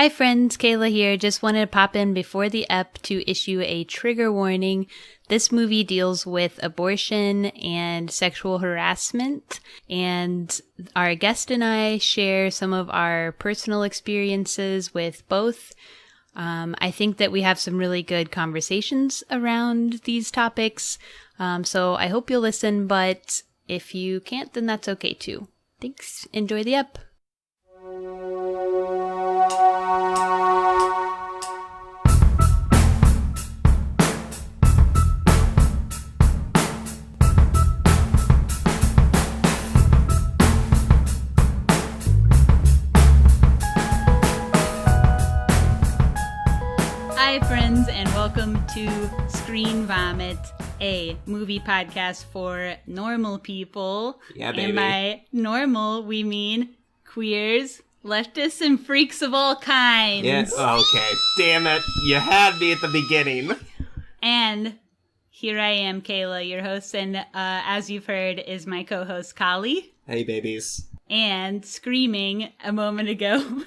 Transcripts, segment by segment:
Hi friends, Kayla here. Just wanted to pop in before the ep to issue a trigger warning. This movie deals with abortion and sexual harassment, and our guest and I share some of our personal experiences with both. I think that we have some really good conversations around these topics, so I hope you'll listen, but if you can't, then that's okay too. Thanks. Enjoy the ep. Hi friends, and welcome to ScreenVomit, a movie podcast for normal people. Yeah, baby. And by normal, we mean queers, leftists, and freaks of all kinds. Yes. Okay. Damn it. You had me at the beginning. And here I am, Kayla, your host, and as you've heard, is my co-host, Kali. Hey, babies. And screaming a moment ago,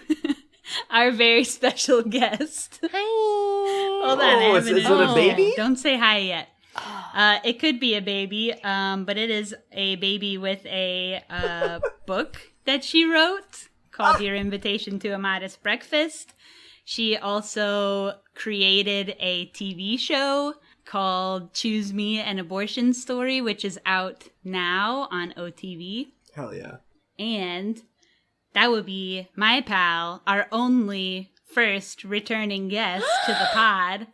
our very special guest. Hi. Hold on, is it a baby? Don't say hi yet. It could be a baby, but it is a baby with a book that she wrote called Your Invitation to a Modest Breakfast. She also created a TV show called Choose Me, an Abortion Story, which is out now on OTV. Hell yeah. And that would be my pal, our only first returning guest to the pod,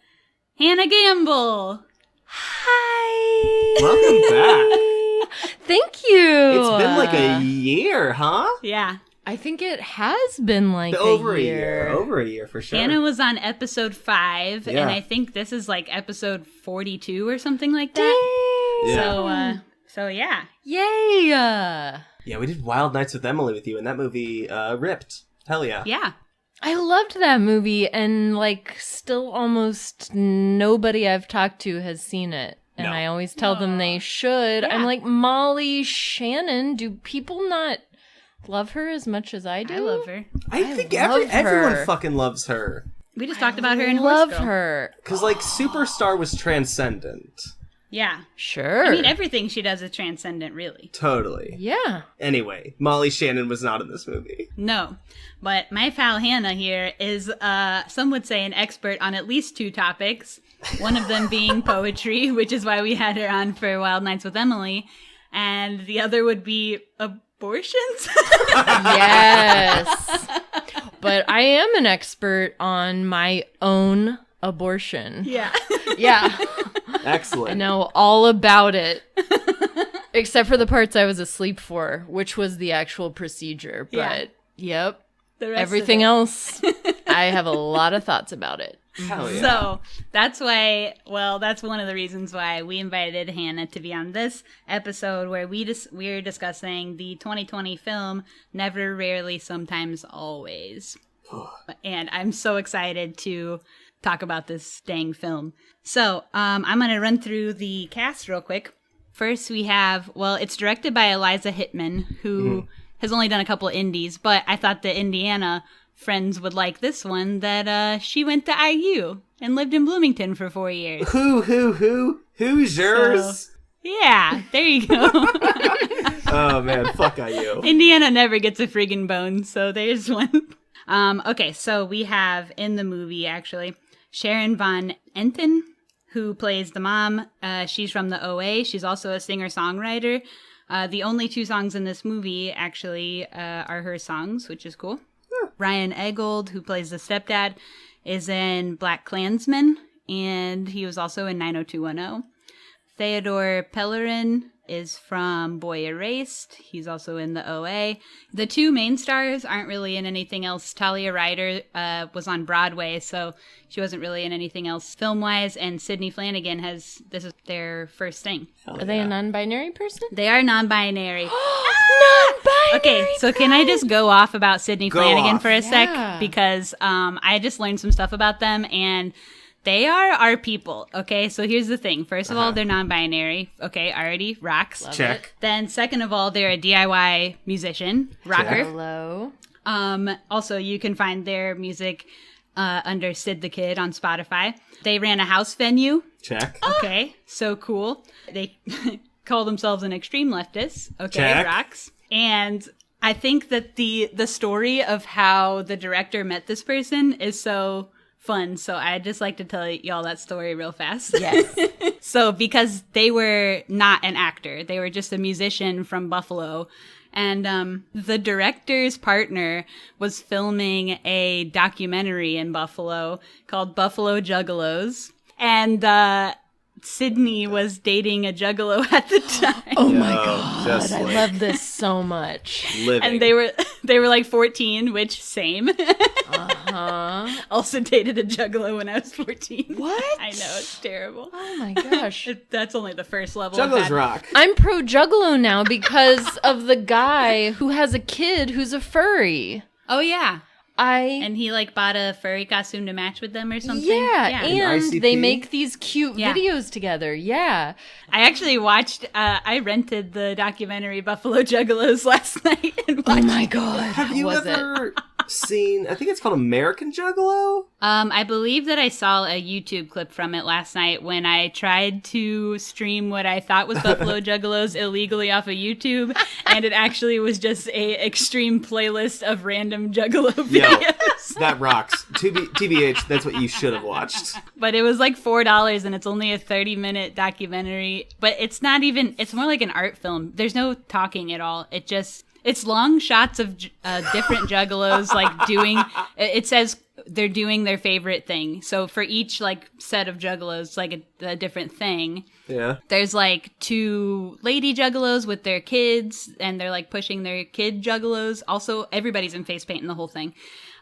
Hannah Gamble. Hi. Welcome back. Thank you. It's been like a year, huh? Yeah. I think it has been like Over a year. Over a year, for sure. Hannah was on episode 5, Yeah. and I think this is like episode 42 or something like that. Dang. Yeah. So yeah. Yay. Yeah, we did Wild Nights with Emily with you, and that movie ripped. Hell yeah. Yeah. I loved that movie, and like still almost nobody I've talked to has seen it. And No. I always tell them they should. Yeah. I'm like, Molly Shannon, do people not love her as much as I do? I love her. I think love everyone her. fucking loves her. We just talked about her in love Horse Girl. her. Because, like, Superstar was transcendent. Yeah. Sure. I mean, everything she does is transcendent, really. Totally. Yeah. Anyway, Molly Shannon was not in this movie. No. But my pal Hannah here is, some would say, an expert on at least 2 topics. One of them being poetry, which is why we had her on for Wild Nights with Emily. And the other would be abortions. Yes. But I am an expert on my own abortion. Yeah. Yeah. Excellent. I know all about it. Except for the parts I was asleep for, which was the actual procedure. But, yep. The rest Everything of else, I have a lot of thoughts about it. Hell yeah. So that's why, well, that's one of the reasons why we invited Hannah to be on this episode where we're discussing the 2020 film Never, Rarely, Sometimes, Always. And I'm so excited to talk about this dang film. So I'm going to run through the cast real quick. First we have, well, it's directed by Eliza Hittman, who has only done a couple of indies, but I thought the Indiana friends would like this one, that she went to IU and lived in Bloomington for 4 years. Who's yours? So, yeah, there you go. Oh man, fuck IU. Indiana never gets a friggin' bone, so there's one. Okay, so we have in the movie, actually, Sharon Von Enten, who plays the mom. She's from the OA. She's also a singer-songwriter. The only 2 songs in this movie, actually, are her songs, which is cool. Ryan Eggold, who plays the stepdad, is in Black Klansman, and he was also in 90210. Theodore Pellerin is from Boy Erased. He's also in the OA. The 2 main stars aren't really in anything else. Talia Ryder was on Broadway, so she wasn't really in anything else film-wise, and Sydney Flanagan this is their first thing. Are they a non-binary person? They are non-binary. Non-binary. Okay, so can I just go off about Sydney Go Flanagan off. for a Yeah. sec? Because I just learned some stuff about them, and they are our people. Okay, so here's the thing. First of all, they're non-binary. Okay, already rocks. Check. Then second of all, they're a DIY musician, rocker. Hello. Also, you can find their music under Sid the Kid on Spotify. They ran a house venue. Check. Okay, so cool. They call themselves an extreme leftist. Okay, Check. rocks. And I think that the story of how the director met this person is so fun. So I'd just like to tell y'all that story real fast. Yes. So because they were not an actor, they were just a musician from Buffalo. And the director's partner was filming a documentary in Buffalo called Buffalo Juggalos. And Sydney was dating a juggalo at the time. Oh my god, just I like love this so much. living. And they were like 14, which same. Uh-huh. Also dated a juggalo when I was 14. What? I know, it's terrible. Oh my gosh. That's only the first level. Juggalos of that. rock. I'm pro Juggalo now because of the guy who has a kid who's a furry. Oh yeah. And And he like bought a furry costume to match with them or something. yeah, and ICP? they make these cute Yeah. videos together. Yeah. I actually watched. I rented the documentary Buffalo Juggalos last night and Oh watched. my god. Have you was ever seen, I think it's called American Juggalo? I believe that I saw a YouTube clip from it last night when I tried to stream what I thought was Buffalo Juggalos illegally off of YouTube, and it actually was just a extreme playlist of random Juggalo Yo, videos. that rocks. TBH, that's what you should have watched. But it was like $4, and it's only a 30-minute documentary. But it's not even. It's more like an art film. There's no talking at all. It's long shots of different juggalos like doing. It says they're doing their favorite thing. So for each like set of juggalos, like a different thing. Yeah. There's like 2 lady juggalos with their kids, and they're like pushing their kid juggalos. Also, everybody's in face paint in the whole thing.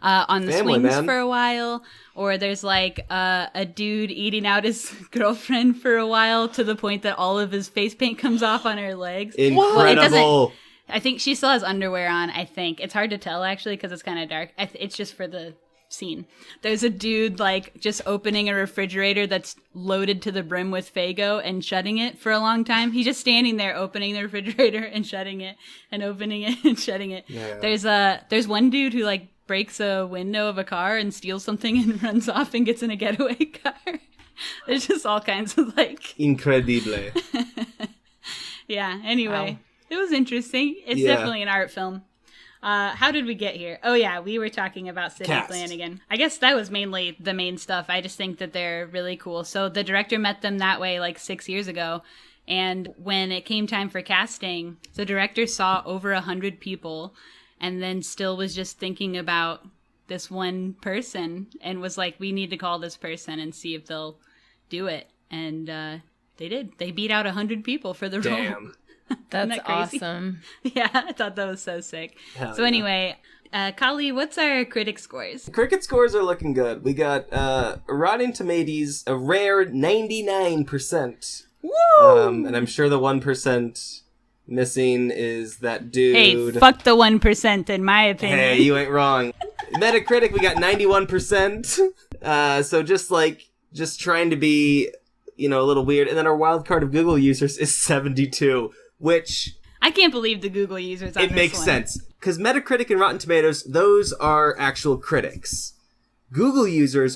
On the Family, swings man. for a while, or there's like a dude eating out his girlfriend for a while to the point that all of his face paint comes off on her legs. Incredible. I think she still has underwear on, I think. It's hard to tell, actually, because it's kind of dark. It's just for the scene. There's a dude, like, just opening a refrigerator that's loaded to the brim with Faygo and shutting it for a long time. He's just standing there opening the refrigerator and shutting it and opening it and shutting it. Yeah. There's one dude who, like, breaks a window of a car and steals something and runs off and gets in a getaway car. There's just all kinds of, like... Incredible. Yeah, anyway. Wow. It was interesting. It's Yeah. definitely an art film. How did we get here? Oh, yeah, we were talking about Sidney Cast. Flanagan. I guess that was mainly the main stuff. I just think that they're really cool. So the director met them that way like 6 years ago. And when it came time for casting, the director saw over 100 people and then still was just thinking about this one person and was like, we need to call this person and see if they'll do it. And they did. They beat out 100 people for the role. Damn. That's that crazy? awesome. Yeah, I thought that was so sick. Hell So yeah. anyway, Kali, what's our critic scores? Cricket scores are looking good. We got Rotten Tomatoes, a rare 99%. Woo! And I'm sure the 1% missing is that Hey, dude. fuck the 1%, in my opinion. Hey, you ain't wrong. Metacritic, we got 91%. So just trying to be, a little weird. And then our wild card of Google users is 72, which I can't believe the Google users on it this makes one. sense. Because Metacritic and Rotten Tomatoes, those are actual critics. Google users,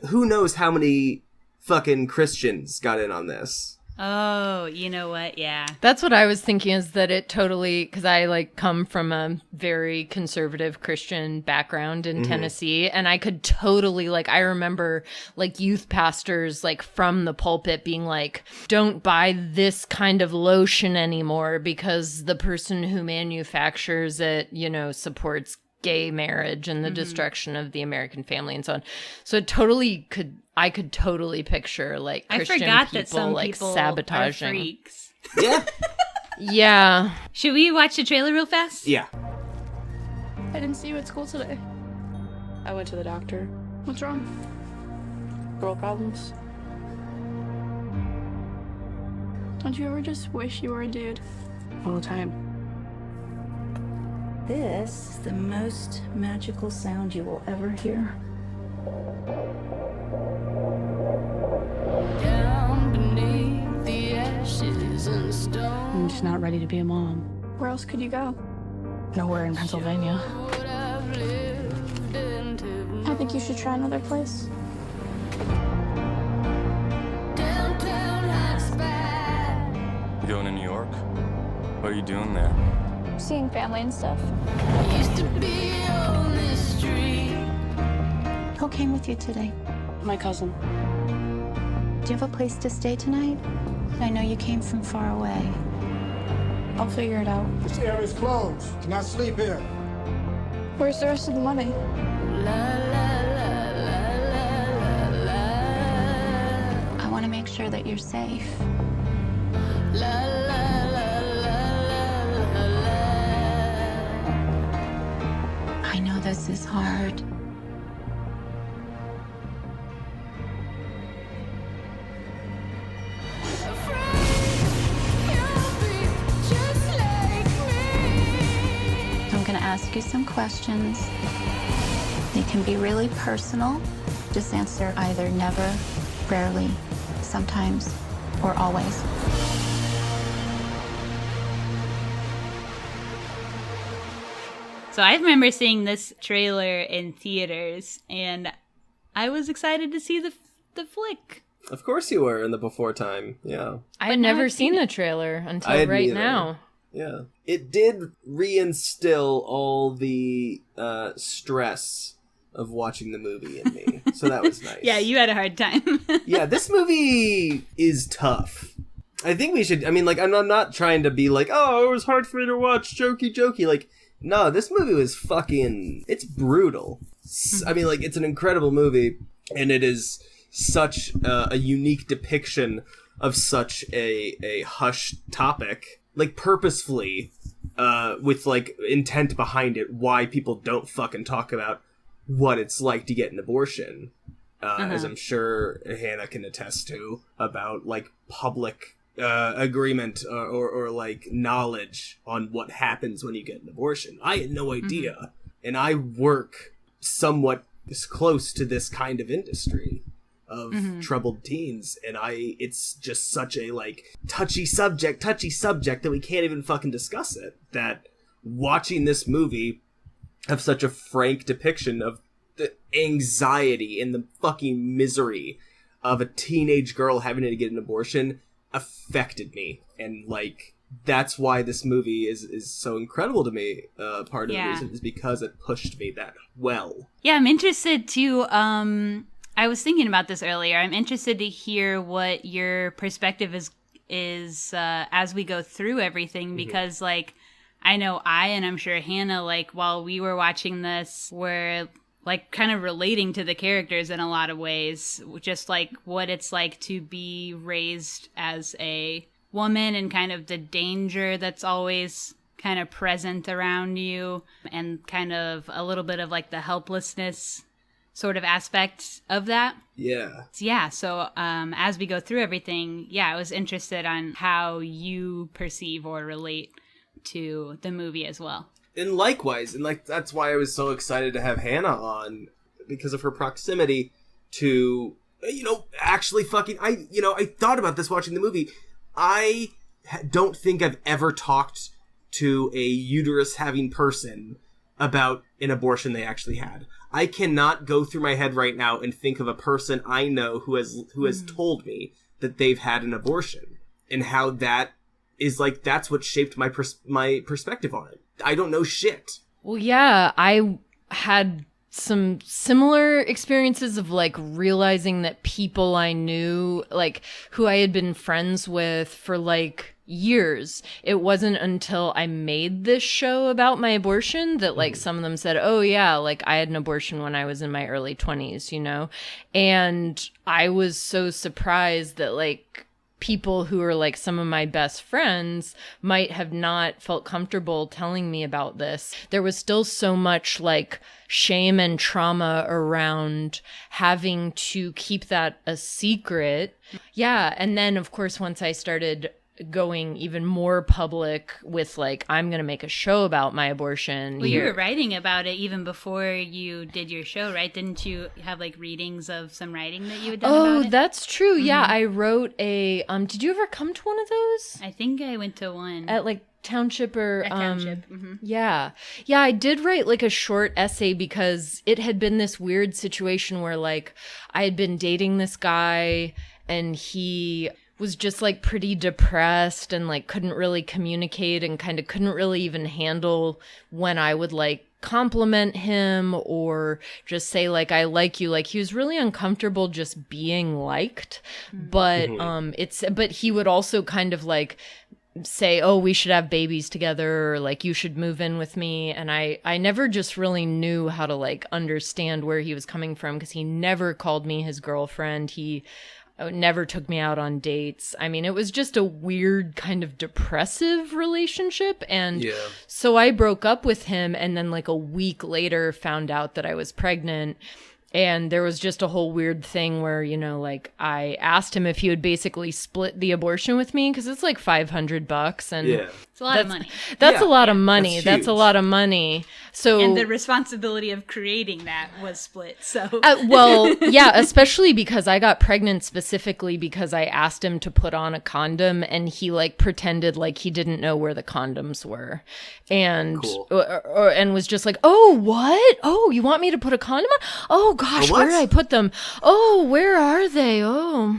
who knows how many fucking Christians got in on this? Oh, you know what? Yeah. That's what I was thinking, is that it totally, because I come from a very conservative Christian background in Tennessee, and I could totally I remember youth pastors from the pulpit being like, don't buy this kind of lotion anymore because the person who manufactures it, supports gay marriage and the destruction of the American family and so on. So I could totally picture I Christian forgot people that some people sabotaging. are freaks. Yeah? Yeah. Should we watch the trailer real fast? Yeah. I didn't see you at school today. I went to the doctor. What's wrong? Girl problems. Don't you ever just wish you were a dude? All the time. This is the most magical sound you will ever hear. Down beneath the ashes and stone. I'm just not ready to be a mom. Where else could you go? Nowhere in Pennsylvania. What I've think you should try another place? Downtown life's bad. You going to New York? What are you doing there? Seeing family and stuff. Used to be on this street. Who came with you today? My cousin. Do you have a place to stay tonight? I know you came from far away. I'll figure it out. This area's closed. Cannot sleep here. Where's the rest of the money? La la la la la la la. I want to make sure that you're safe. La la la la la la. I know this is hard. I'm going to ask you some questions. They can be really personal. Just answer either never, rarely, sometimes, or always. So I remember seeing this trailer in theaters, and I was excited to see the flick. Of course you were in the before time. Yeah. I had never seen the trailer until hadn't right either. now. Yeah. It did reinstill all the stress of watching the movie in me. So that was nice. Yeah, you had a hard time. Yeah, this movie is tough. I think we should, I mean, like, I'm not trying to be like, oh, it was hard for me to watch, jokey. Like, no, this movie was fucking, it's brutal. I mean, like, it's an incredible movie, and it is such a unique depiction of such a hushed topic, like, purposefully, with, like, intent behind it, why people don't fucking talk about what it's like to get an abortion, as I'm sure Hannah can attest to, about, like, public agreement or like knowledge on what happens when you get an abortion. I had no idea, and I work somewhat close to this kind of industry of troubled teens, and it's just such a like touchy subject that we can't even fucking discuss it. That watching this movie have such a frank depiction of the anxiety and the fucking misery of a teenage girl having to get an abortion affected me, and like that's why this movie is so incredible to me. Part of the reason is because it pushed me that well. Yeah, I'm interested to I was thinking about this earlier. I'm interested to hear what your perspective is as we go through everything, because like I know and I'm sure Hannah, like while we were watching this, were like kind of relating to the characters in a lot of ways, just like what it's like to be raised as a woman and kind of the danger that's always kind of present around you, and kind of a little bit of like the helplessness sort of aspect of that. Yeah. So as we go through everything, I was interested on how you perceive or relate to the movie as well. And likewise, and like that's why I was so excited to have Hannah on, because of her proximity to, actually fucking, I thought about this watching the movie. I don't think I've ever talked to a uterus-having person about an abortion they actually had. I cannot go through my head right now and think of a person I know who has told me that they've had an abortion, and how that is like, that's what shaped my perspective on it. I don't know shit. Well, yeah, I had some similar experiences of like realizing that people I knew, like who I had been friends with for like years, it wasn't until I made this show about my abortion that like some of them said, oh yeah, like I had an abortion when I was in my early 20s, and I was so surprised that like people who are like some of my best friends might have not felt comfortable telling me about this. There was still so much like shame and trauma around having to keep that a secret. Yeah. And then of course, once I started going even more public with like, I'm going to make a show about my abortion. Well, you were writing about it even before you did your show, right? Didn't you have like readings of some writing that you had done about it? Oh, that's true. Yeah, I wrote a, did you ever come to one of those? I think I went to one. At like township or A township. yeah I did write like a short essay because it had been this weird situation where like I had been dating this guy and he was just like pretty depressed and like couldn't really communicate and kind of couldn't really even handle when I would like compliment him or just say like I like you. Like he was really uncomfortable just being liked. But but he would also kind of like say, oh, we should have babies together, or like you should move in with me. And I never just really knew how to like understand where he was coming from, because he never called me his girlfriend. He never took me out on dates. I mean, it was just a weird kind of depressive relationship. And so I broke up with him, and then like a week later found out that I was pregnant. And there was just a whole weird thing where, you know, like I asked him if he would basically split the abortion with me, because it's like $500, and it's a lot of money. That's a lot of money. That's a lot of money. So and the responsibility of creating that was split. So well, yeah, especially because I got pregnant specifically because I asked him to put on a condom, and he like pretended like he didn't know where the condoms were, and and was just like, "Oh, what? Oh, you want me to put a condom on? Oh gosh, where did I put them? Oh, where are they? Oh,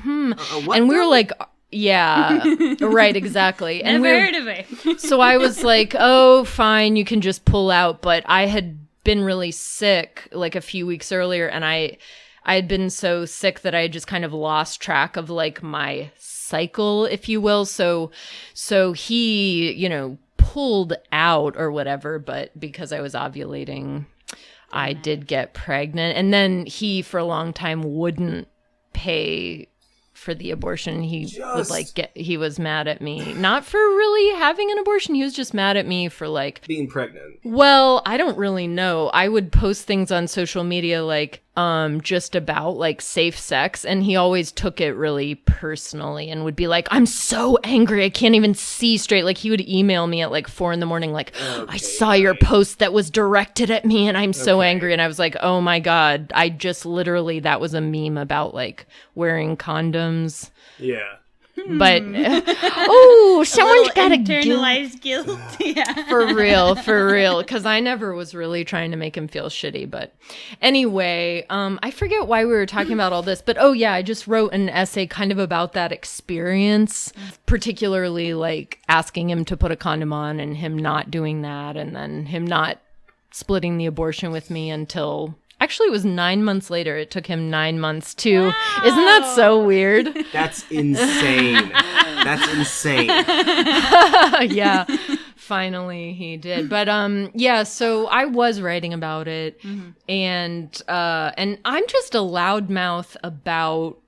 and we were like, yeah, right, exactly. And never heard of it. So I was like, oh, fine, you can just pull out. But I had been really sick like a few weeks earlier, and I had been so sick that I had just kind of lost track of like my cycle, if you will. So he, you know, pulled out or whatever, but because I was ovulating, I did get pregnant. And then he, for a long time, wouldn't pay for the abortion. He would like he was mad at me, not for really having an abortion. He was just mad at me for like being pregnant. Well, I don't really know. I would post things on social media like just about like safe sex, and he always took it really personally and would be like, I'm so angry, I can't even see straight. Like he would email me at like 4 a.m. like, I saw your post that was directed at me and I'm so angry. And I was like, oh my God, I just literally, that was a meme about like wearing condoms. Yeah. But oh, someone's got a internalized guilt. Yeah. For real, because I never was really trying to make him feel shitty. But anyway, I forget why we were talking about all this, but oh yeah, I just wrote an essay kind of about that experience, particularly like asking him to put a condom on and him not doing that, and then him not splitting the abortion with me until actually it was 9 months later. It took him 9 months too. Wow. Isn't that so weird? That's insane. That's insane. Yeah. Finally he did. But yeah, so I was writing about it, and I'm just a loudmouth about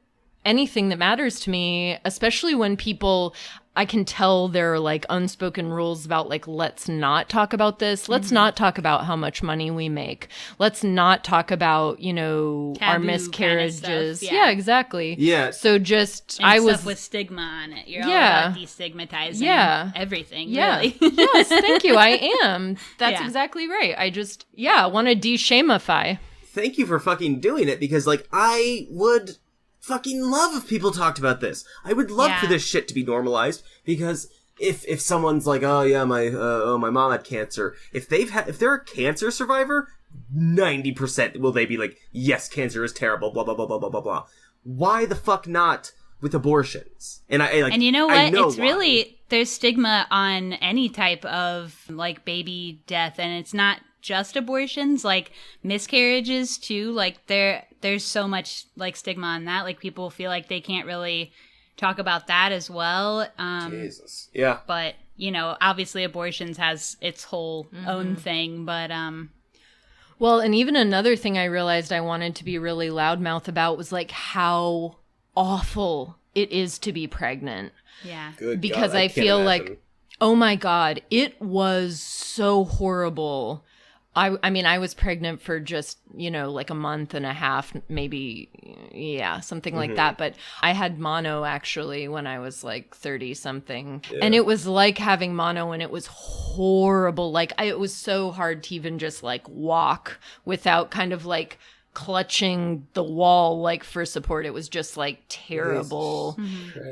anything that matters to me, especially when people, I can tell there are like unspoken rules about like, let's not talk about this. Let's not talk about how much money we make. Let's not talk about, you know, taboo our miscarriages. Kind of stuff, yeah, exactly. Yeah. So just, and I stuff was with stigma on it. You're all about destigmatizing everything. Yeah. Really. Yes, thank you. I am. That's exactly right. I just, want to de-shamify. Thank you for fucking doing it, because like I would fucking love if people talked about this. I would love for this shit to be normalized, because if someone's like, oh yeah, my mom had cancer, if they're a cancer survivor, 90% will they be like, yes, cancer is terrible, blah blah blah blah blah blah blah. Why the fuck not with abortions? And and you know what? It's why. really, there's stigma on any type of like baby death, and it's not just abortions, like miscarriages too. Like there's so much like stigma on that. Like people feel like they can't really talk about that as well. Jesus. Yeah. But you know, obviously abortions has its whole own thing, but well, and even another thing I realized I wanted to be really loudmouth about was like how awful it is to be pregnant. Yeah. Good because God, I feel imagine. like, oh my God, it was so horrible. I mean, I was pregnant for just, you know, like a month and a half, maybe, something like that. But I had mono actually when I was like 30 something. Yeah. And it was like having mono, and it was horrible. Like it was so hard to even just like walk without kind of like clutching the wall like for support. It was just like terrible.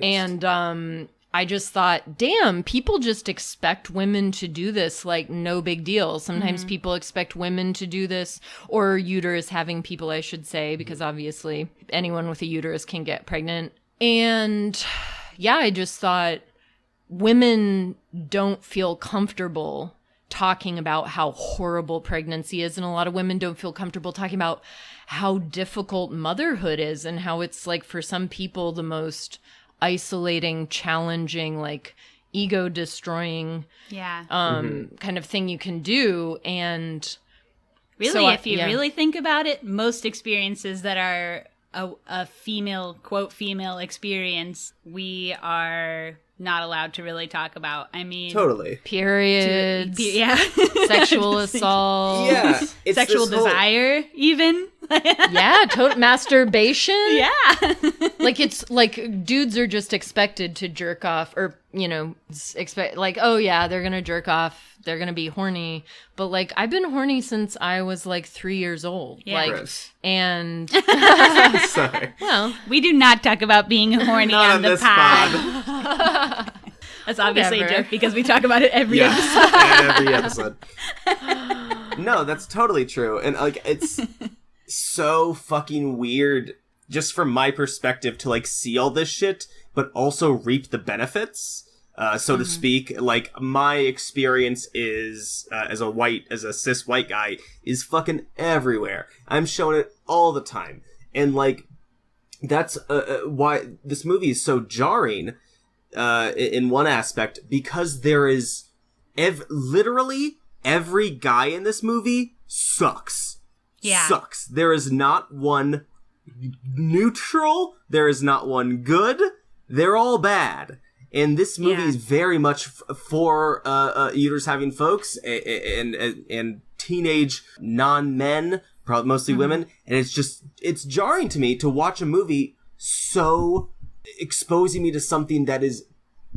And I just thought, damn, people just expect women to do this, like no big deal. Sometimes people expect women to do this, or uterus having people, I should say, because obviously anyone with a uterus can get pregnant. And yeah, I just thought women don't feel comfortable talking about how horrible pregnancy is. And a lot of women don't feel comfortable talking about how difficult motherhood is and how it's like for some people the most isolating, challenging, like ego destroying kind of thing you can do. And really, so if you really think about it, most experiences that are a female, quote, female experience, we are not allowed to really talk about. I mean, Totally. periods, sexual assault, it's sexual this whole- desire, even. masturbation. Yeah. Like it's like dudes are just expected to jerk off, or expect like, oh yeah, they're gonna jerk off, they're gonna be horny. But like I've been horny since I was like 3 years old. Yeah. Like Gross. and Sorry. well, We do not talk about being horny Not on the this pod. That's obviously Whatever. a joke because we talk about it every episode. Yeah, every episode. No, that's totally true. And like it's so fucking weird just from my perspective to like see all this shit but also reap the benefits, so to speak. Like my experience is as a cis white guy is fucking everywhere. I'm shown it all the time. And like that's why this movie is so jarring in one aspect, because there is literally every guy in this movie sucks. Yeah. Sucks. There is not one neutral. There is not one good. They're all bad. And this movie is very much for uterus having folks and teenage non-men, probably mostly women. And it's jarring to me to watch a movie so exposing me to something that is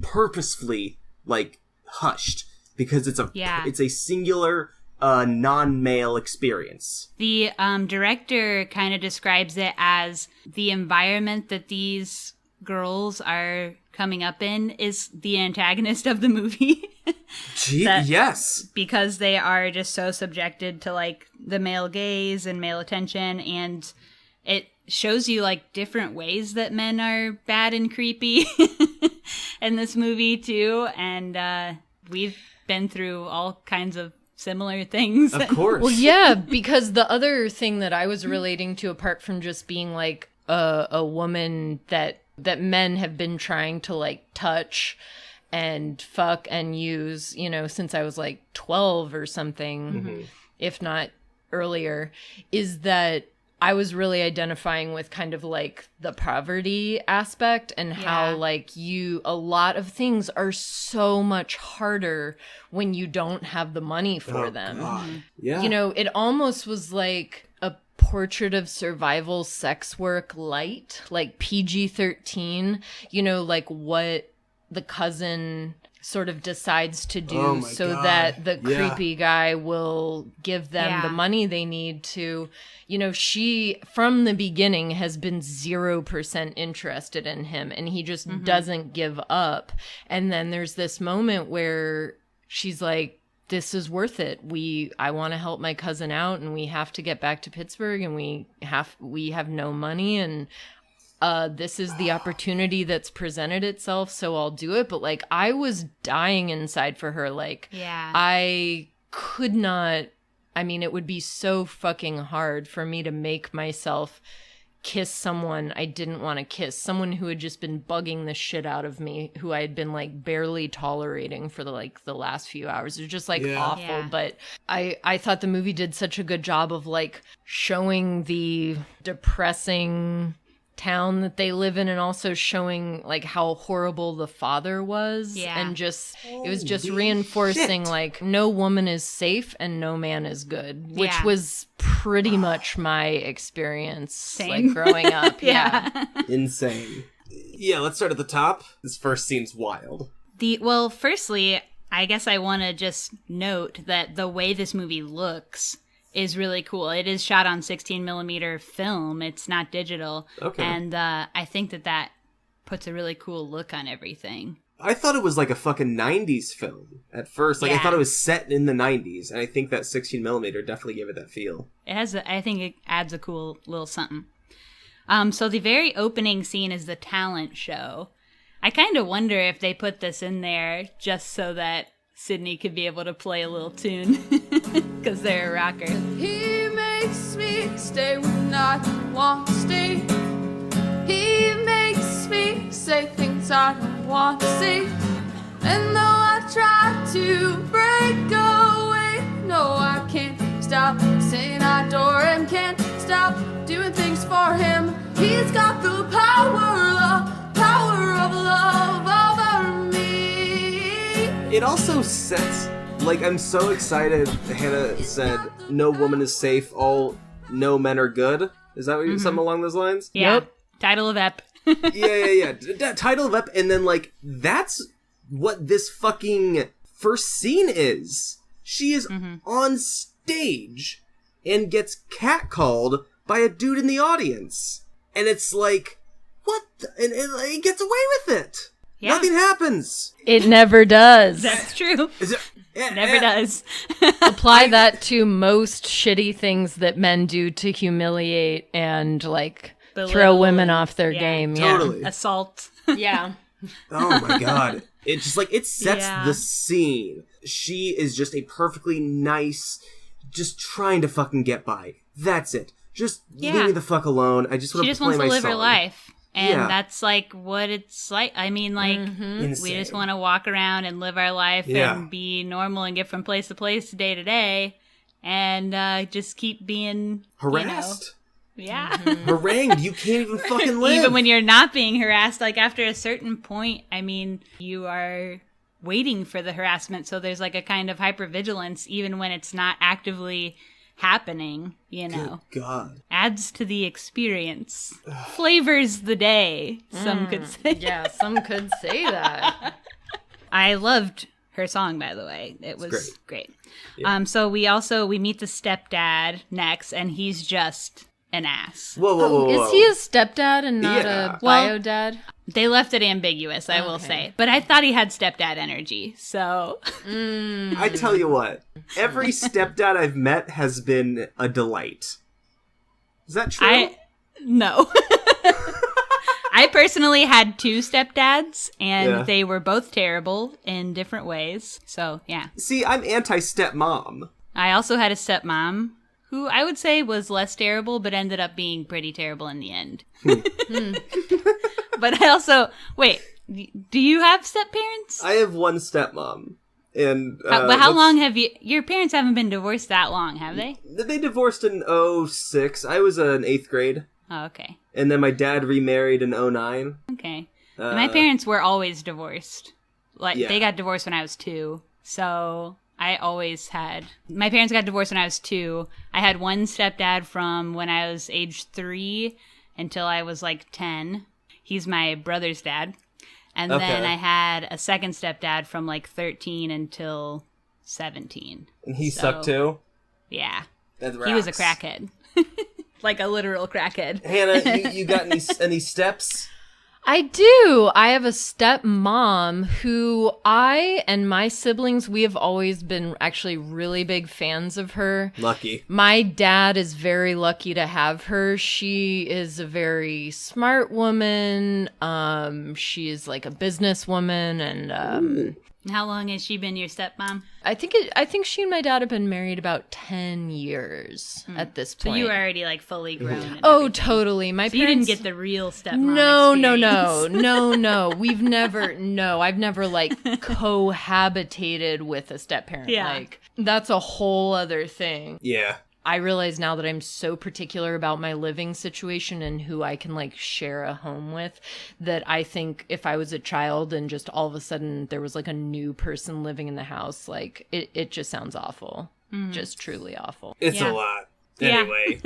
purposefully like hushed, because it's a singular non-male experience. The director kind of describes it as the environment that these girls are coming up in is the antagonist of the movie. Yes. Because they are just so subjected to like the male gaze and male attention, and it shows you like different ways that men are bad and creepy in this movie too. And we've been through all kinds of similar things. Of course. well, yeah, because the other thing that I was relating to, apart from just being like a woman that men have been trying to like touch and fuck and use, since I was like 12 or something, if not earlier, is that I was really identifying with kind of like the poverty aspect and how like a lot of things are so much harder when you don't have the money for them. God. Yeah. It almost was like a portrait of survival sex work light, like PG-13, like what the cousin sort of decides to do that the creepy guy will give them the money they need to, she from the beginning has been 0% interested in him, and he just doesn't give up. And then there's this moment where she's like, this is worth it. I want to help my cousin out, and we have to get back to Pittsburgh, and we have no money, and this is the opportunity that's presented itself, so I'll do it. But like, I was dying inside for her. Like, I could not. I mean, it would be so fucking hard for me to make myself kiss someone I didn't want to kiss, someone who had just been bugging the shit out of me, who I had been like barely tolerating for the last few hours. It was just like awful. Yeah. But I thought the movie did such a good job of like showing the depressing town that they live in, and also showing like how horrible the father was, and just it was just reinforcing like no woman is safe and no man is good, which was pretty much my experience like growing up. Insane. Yeah, let's start at the top. This first scene's wild. Well, firstly, I guess I want to just note that the way this movie looks is really cool. It is shot on 16mm film. It's not digital. Okay. And I think that puts a really cool look on everything. I thought it was like a fucking 90s film at first. Like, I thought it was set in the 90s, and I think that 16mm definitely gave it that feel. I think it adds a cool little something. So the very opening scene is the talent show. I kind of wonder if they put this in there just so that Sydney could be able to play a little tune, because they're a rocker. He makes me stay when I want to stay. He makes me say things I don't want to say. And though I try to break away, no, I can't stop saying I adore him. Can't stop doing things for him. He's got the power of love over me. It also sets, like, I'm so excited. Hannah said, no woman is safe, no men are good. Is that what you something along those lines? Yeah. Yep. Title of ep. yeah. Title of ep, and then, like, that's what this fucking first scene is. She is on stage and gets catcalled by a dude in the audience. And it's like, what? And it gets away with it. Yeah. Nothing happens. It never does. That's true. Never does. Apply that to most shitty things that men do to humiliate and, like, throw women off their game. Totally. Yeah. Assault. Yeah. Oh my god. It just, like, it sets the scene. She is just a perfectly nice, just trying to fucking get by. That's it. Just leave me the fuck alone. I just want to play my song. She just wants to live her life. And that's, like, what it's like. I mean, like, we just want to walk around and live our life and be normal and get from place to place, day to day, and just keep being harassed. Harangued. You can't even fucking live. Even when you're not being harassed, like, after a certain point, I mean, you are waiting for the harassment. So there's, like, a kind of hypervigilance, even when it's not actively happening, you know. Good God. Adds to the experience. Flavors the day, some could say. Yeah, some could say that. I loved her song, by the way. It was great. Yeah. So we meet the stepdad next, and he's just an ass. Whoa. Is he a stepdad and not a bio dad? They left it ambiguous, I will say. But I thought he had stepdad energy, so... I tell you what, every stepdad I've met has been a delight. Is that true? No. I personally had 2 stepdads, and they were both terrible in different ways, so yeah. See, I'm anti-stepmom. I also had a stepmom, who I would say was less terrible, but ended up being pretty terrible in the end. But I also... Wait, do you have step-parents? I have one stepmom. And, but how long have you... Your parents haven't been divorced that long, have they? They divorced in 2006. I was in 8th grade. Oh, okay. And then my dad remarried in 2009. Okay. My parents were always divorced. Like, they got divorced when I was 2. So... I always had... My parents got divorced when I was 2. I had one stepdad from when I was age 3 until I was, like, 10. He's my brother's dad. And then I had a second stepdad from, like, 13 until 17. And he sucked, too? Yeah. That rocks. He was a crackhead. Like a literal crackhead. Hannah, you got any steps? I do. I have a stepmom who I and my siblings, we have always been actually really big fans of her. Lucky. My dad is very lucky to have her. She is a very smart woman. She is like a businesswoman and How long has she been your stepmom? I think she and my dad have been married about 10 years at this point. So you were already like fully grown. And everything. Totally. My so parents... you didn't get the real stepmom No. I've never like cohabitated with a stepparent. Yeah. Like that's a whole other thing. Yeah. I realize now that I'm so particular about my living situation and who I can like share a home with that I think if I was a child and just all of a sudden there was like a new person living in the house, like it just sounds awful. Just truly awful. It's a lot. Anyway.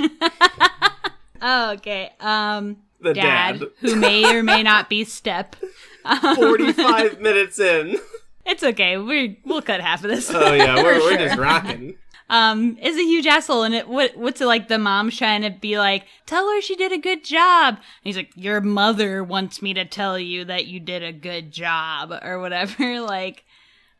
Oh, okay. The dad. Who may or may not be step. 45 minutes in. It's okay. We'll cut half of this. Oh yeah, we're just rocking. is a huge asshole. And what's it like? The mom's trying to be like, tell her she did a good job. And he's like, your mother wants me to tell you that you did a good job or whatever. Like,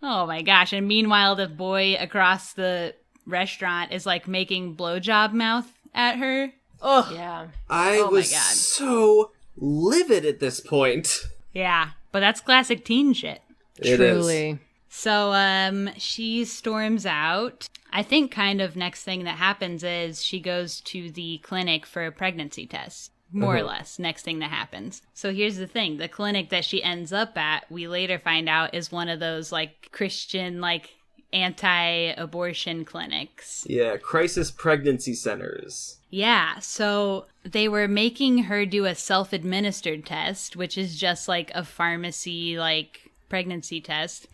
oh my gosh. And meanwhile, the boy across the restaurant is like making blowjob mouth at her. Oh, Yeah. I Oh my was God. so livid at this point. yeah. But that's classic teen shit. It is. Truly. So she storms out. I think kind of next thing that happens is she goes to the clinic for a pregnancy test. More or less, next thing that happens. So here's the thing. The clinic that she ends up at, we later find out, is one of those, like, Christian, like, anti-abortion clinics. Yeah, crisis pregnancy centers. Yeah, so they were making her do a self-administered test, which is just, like, a pharmacy, like, pregnancy test.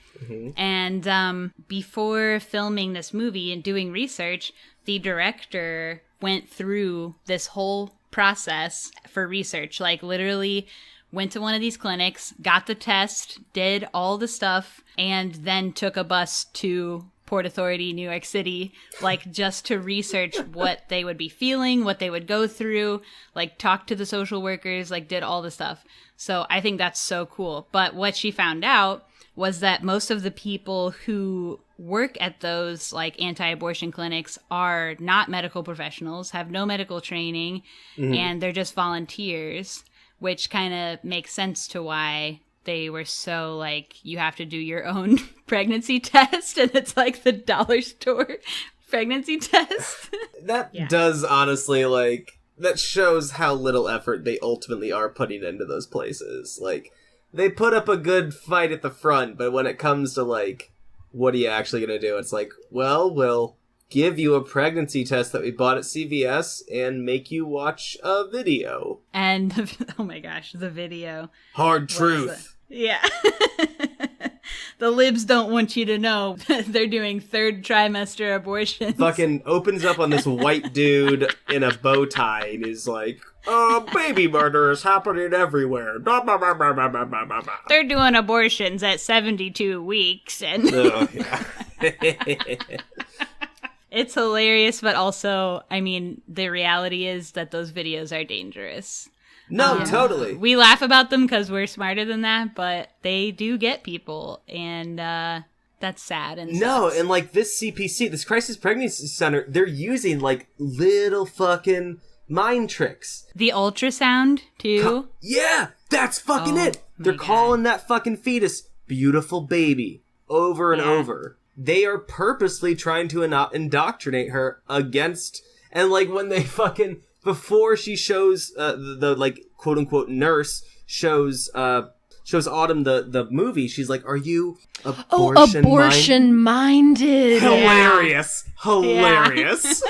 And before filming this movie and doing research, the director went through this whole process for research. Like, literally went to one of these clinics, got the test, did all the stuff, and then took a bus to Port Authority, New York City, like, just to research what they would be feeling, what they would go through, like, talk to the social workers, like, did all the stuff. So I think that's so cool. But what she found out was that most of the people who work at those, like, anti-abortion clinics are not medical professionals, have no medical training, and they're just volunteers, which kind of makes sense to why they were so, like, you have to do your own pregnancy test, and it's like the dollar store pregnancy test. That does honestly, like, that shows how little effort they ultimately are putting into those places. Like, they put up a good fight at the front, but when it comes to, like, what are you actually going to do? It's like, well, we'll give you a pregnancy test that we bought at CVS and make you watch a video. And, oh my gosh, the video. Hard truth. Yeah. The libs don't want you to know they're doing third trimester abortions. Fucking opens up on this white dude in a bow tie and is like, baby murder is happening everywhere. They're doing abortions at 72 weeks. And Oh, yeah. it's hilarious, but also, I mean, the reality is that those videos are dangerous. No, totally. We laugh about them because we're smarter than that, but they do get people, and that's sad. And No, sucks. and like this CPC, this Crisis Pregnancy Center, they're using like little fucking mind tricks. The ultrasound, too. Yeah, that's fucking Oh, it. my They're God. calling that fucking fetus beautiful baby over and Yeah. over. They are purposely trying to indoctrinate her against, and like when they fucking, before she shows the like quote unquote nurse shows Autumn the movie, she's like, "Are you Abortion minded. Hilarious. Hilarious.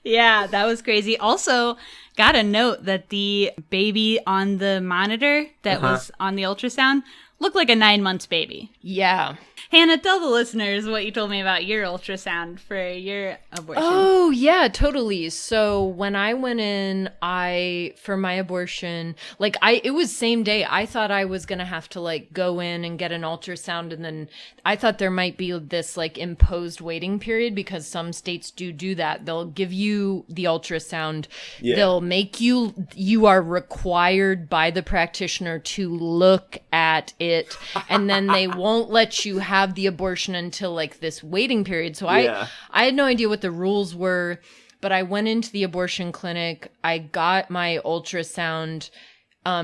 Yeah, that was crazy. Also, got a note that the baby on the monitor that was on the ultrasound looked like a 9 months baby. Yeah. Hannah, tell the listeners what you told me about your ultrasound for your abortion. Oh, yeah, totally. So when I went in, for my abortion, like it was same day. I thought I was going to have to like go in and get an ultrasound. And then I thought there might be this like imposed waiting period because some states do that. They'll give you the ultrasound. Yeah. They'll make you are required by the practitioner to look at it. And then they won't let you have the abortion until like this waiting period. So Yeah. I had no idea what the rules were, but I went into the abortion clinic. I got my ultrasound,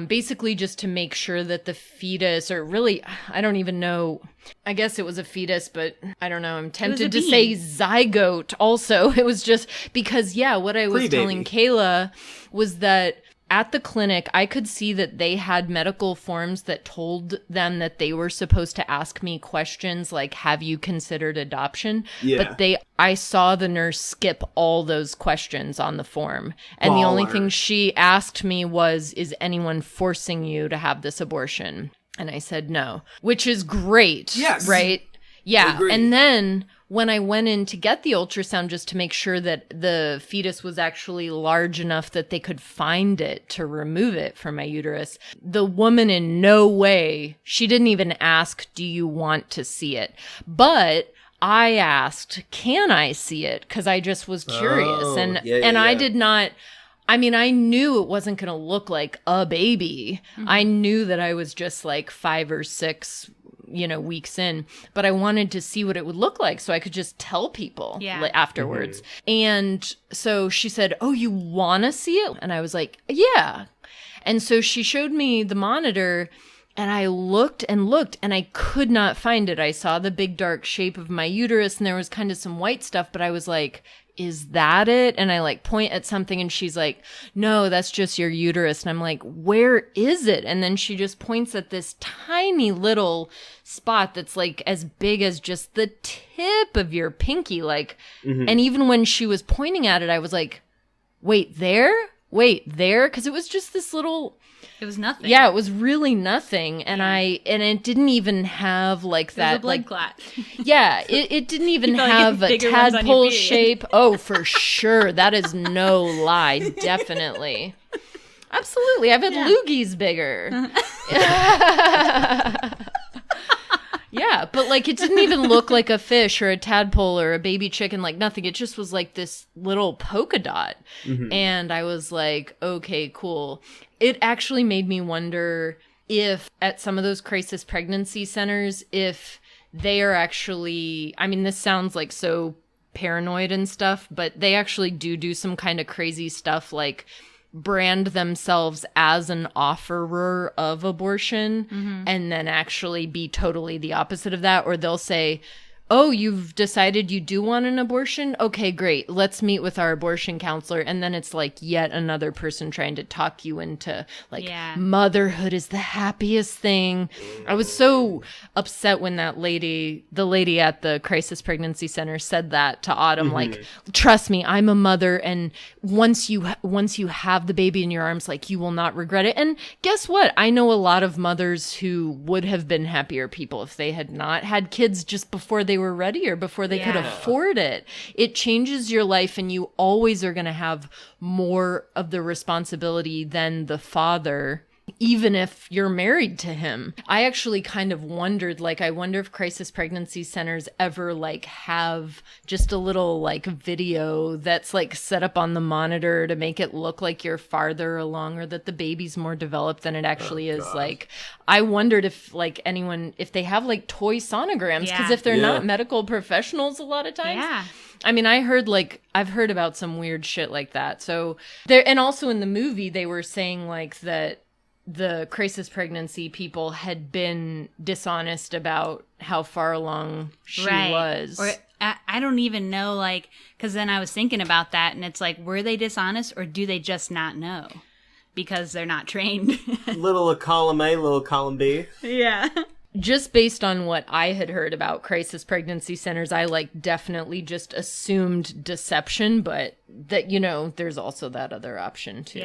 basically just to make sure that the fetus, or really, I don't even know. I guess it was a fetus, but I don't know. I'm tempted to say zygote also. It was just because, what I was Pre-baby. telling Kayla was that at the clinic, I could see that they had medical forms that told them that they were supposed to ask me questions like, have you considered adoption? Yeah. But I saw the nurse skip all those questions on the form. And the only Baller. thing she asked me was, is anyone forcing you to have this abortion? And I said no, which is great. Yes. Right? Yeah. Agreed. And then when I went in to get the ultrasound just to make sure that the fetus was actually large enough that they could find it to remove it from my uterus, the woman in no way, she didn't even ask, do you want to see it? But I asked, can I see it? Because I just was curious. Oh, and yeah. I did not, I mean, I knew it wasn't going to look like a baby. I knew that I was just like 5 or 6 weeks in, but I wanted to see what it would look like so I could just tell people afterwards. And so she said, oh, you want to see it? And I was like, yeah. And so she showed me the monitor, and I looked and looked, and I could not find it. I saw the big dark shape of my uterus, and there was kind of some white stuff, but I was like, is that it? And I like point at something, and she's like, no, that's just your uterus. And I'm like, where is it? And then she just points at this tiny little spot that's like as big as just the tip of your pinky. Like, and even when she was pointing at it, I was like, wait, there? Because it was just this little... It was nothing. Yeah, it was really nothing. And it didn't even have like that. It was a blood clot. Yeah, it didn't even have a tadpole shape. Oh, for sure. That is no lie. Definitely. Absolutely. I've had loogies bigger. Yeah, but like it didn't even look like a fish or a tadpole or a baby chicken, like nothing. It just was like this little polka dot. And I was like, okay, cool. It actually made me wonder if at some of those crisis pregnancy centers, if they are actually, I mean, this sounds like so paranoid and stuff, but they actually do some kind of crazy stuff like brand themselves as an offerer of abortion and then actually be totally the opposite of that. Or they'll say, oh, you've decided you do want an abortion? Okay, great. Let's meet with our abortion counselor. And then it's like yet another person trying to talk you into like motherhood is the happiest thing. I was so upset when the lady at the crisis pregnancy center said that to Autumn, like, trust me, I'm a mother. And once you have the baby in your arms, like you will not regret it. And guess what? I know a lot of mothers who would have been happier people if they had not had kids just before they were ready or before they could afford it. It changes your life, and you always are going to have more of the responsibility than the father, even if you're married to him. I actually kind of wondered, like, I wonder if crisis pregnancy centers ever like have just a little like video that's like set up on the monitor to make it look like you're farther along or that the baby's more developed than it actually is. Like, I wondered if like anyone, if they have like toy sonograms, because if they're not medical professionals a lot of times. I mean, I've heard about some weird shit like that. So there, and also in the movie, they were saying like that the crisis pregnancy people had been dishonest about how far along she was. Or I don't even know, like, because then I was thinking about that, and it's like, were they dishonest, or do they just not know because they're not trained? Little column A, little column B. Yeah. Just based on what I had heard about crisis pregnancy centers, I like definitely just assumed deception, but that, you know, there's also that other option too.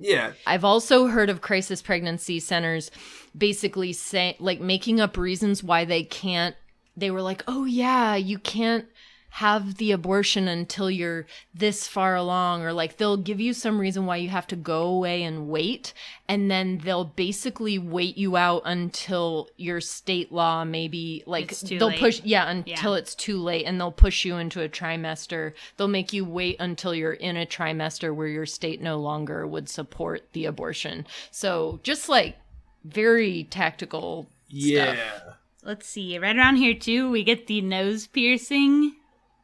Yeah. I've also heard of crisis pregnancy centers basically say, like, making up reasons why they can't. They were like, oh yeah, you can't have the abortion until you're this far along, or like they'll give you some reason why you have to go away and wait, and then they'll basically wait you out until your state law maybe like they'll push until it's too late, and they'll push you into a trimester. They'll make you wait until you're in a trimester where your state no longer would support the abortion. So just like very tactical stuff. Let's see, right around here too we get the nose piercing.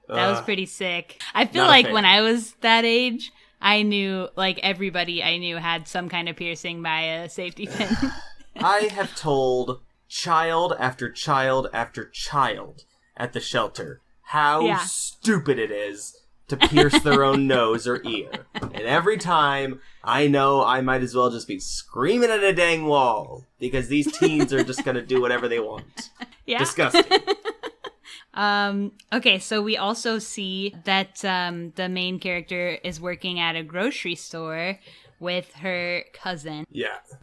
That was pretty sick. I feel like when I was that age, I knew, like, everybody I knew had some kind of piercing by a safety pin. I have told child after child after child at the shelter how stupid it is to pierce their own nose or ear. And every time, I know I might as well just be screaming at a dang wall, because these teens are just going to do whatever they want. Disgusting. Okay, so we also see that the main character is working at a grocery store with her cousin.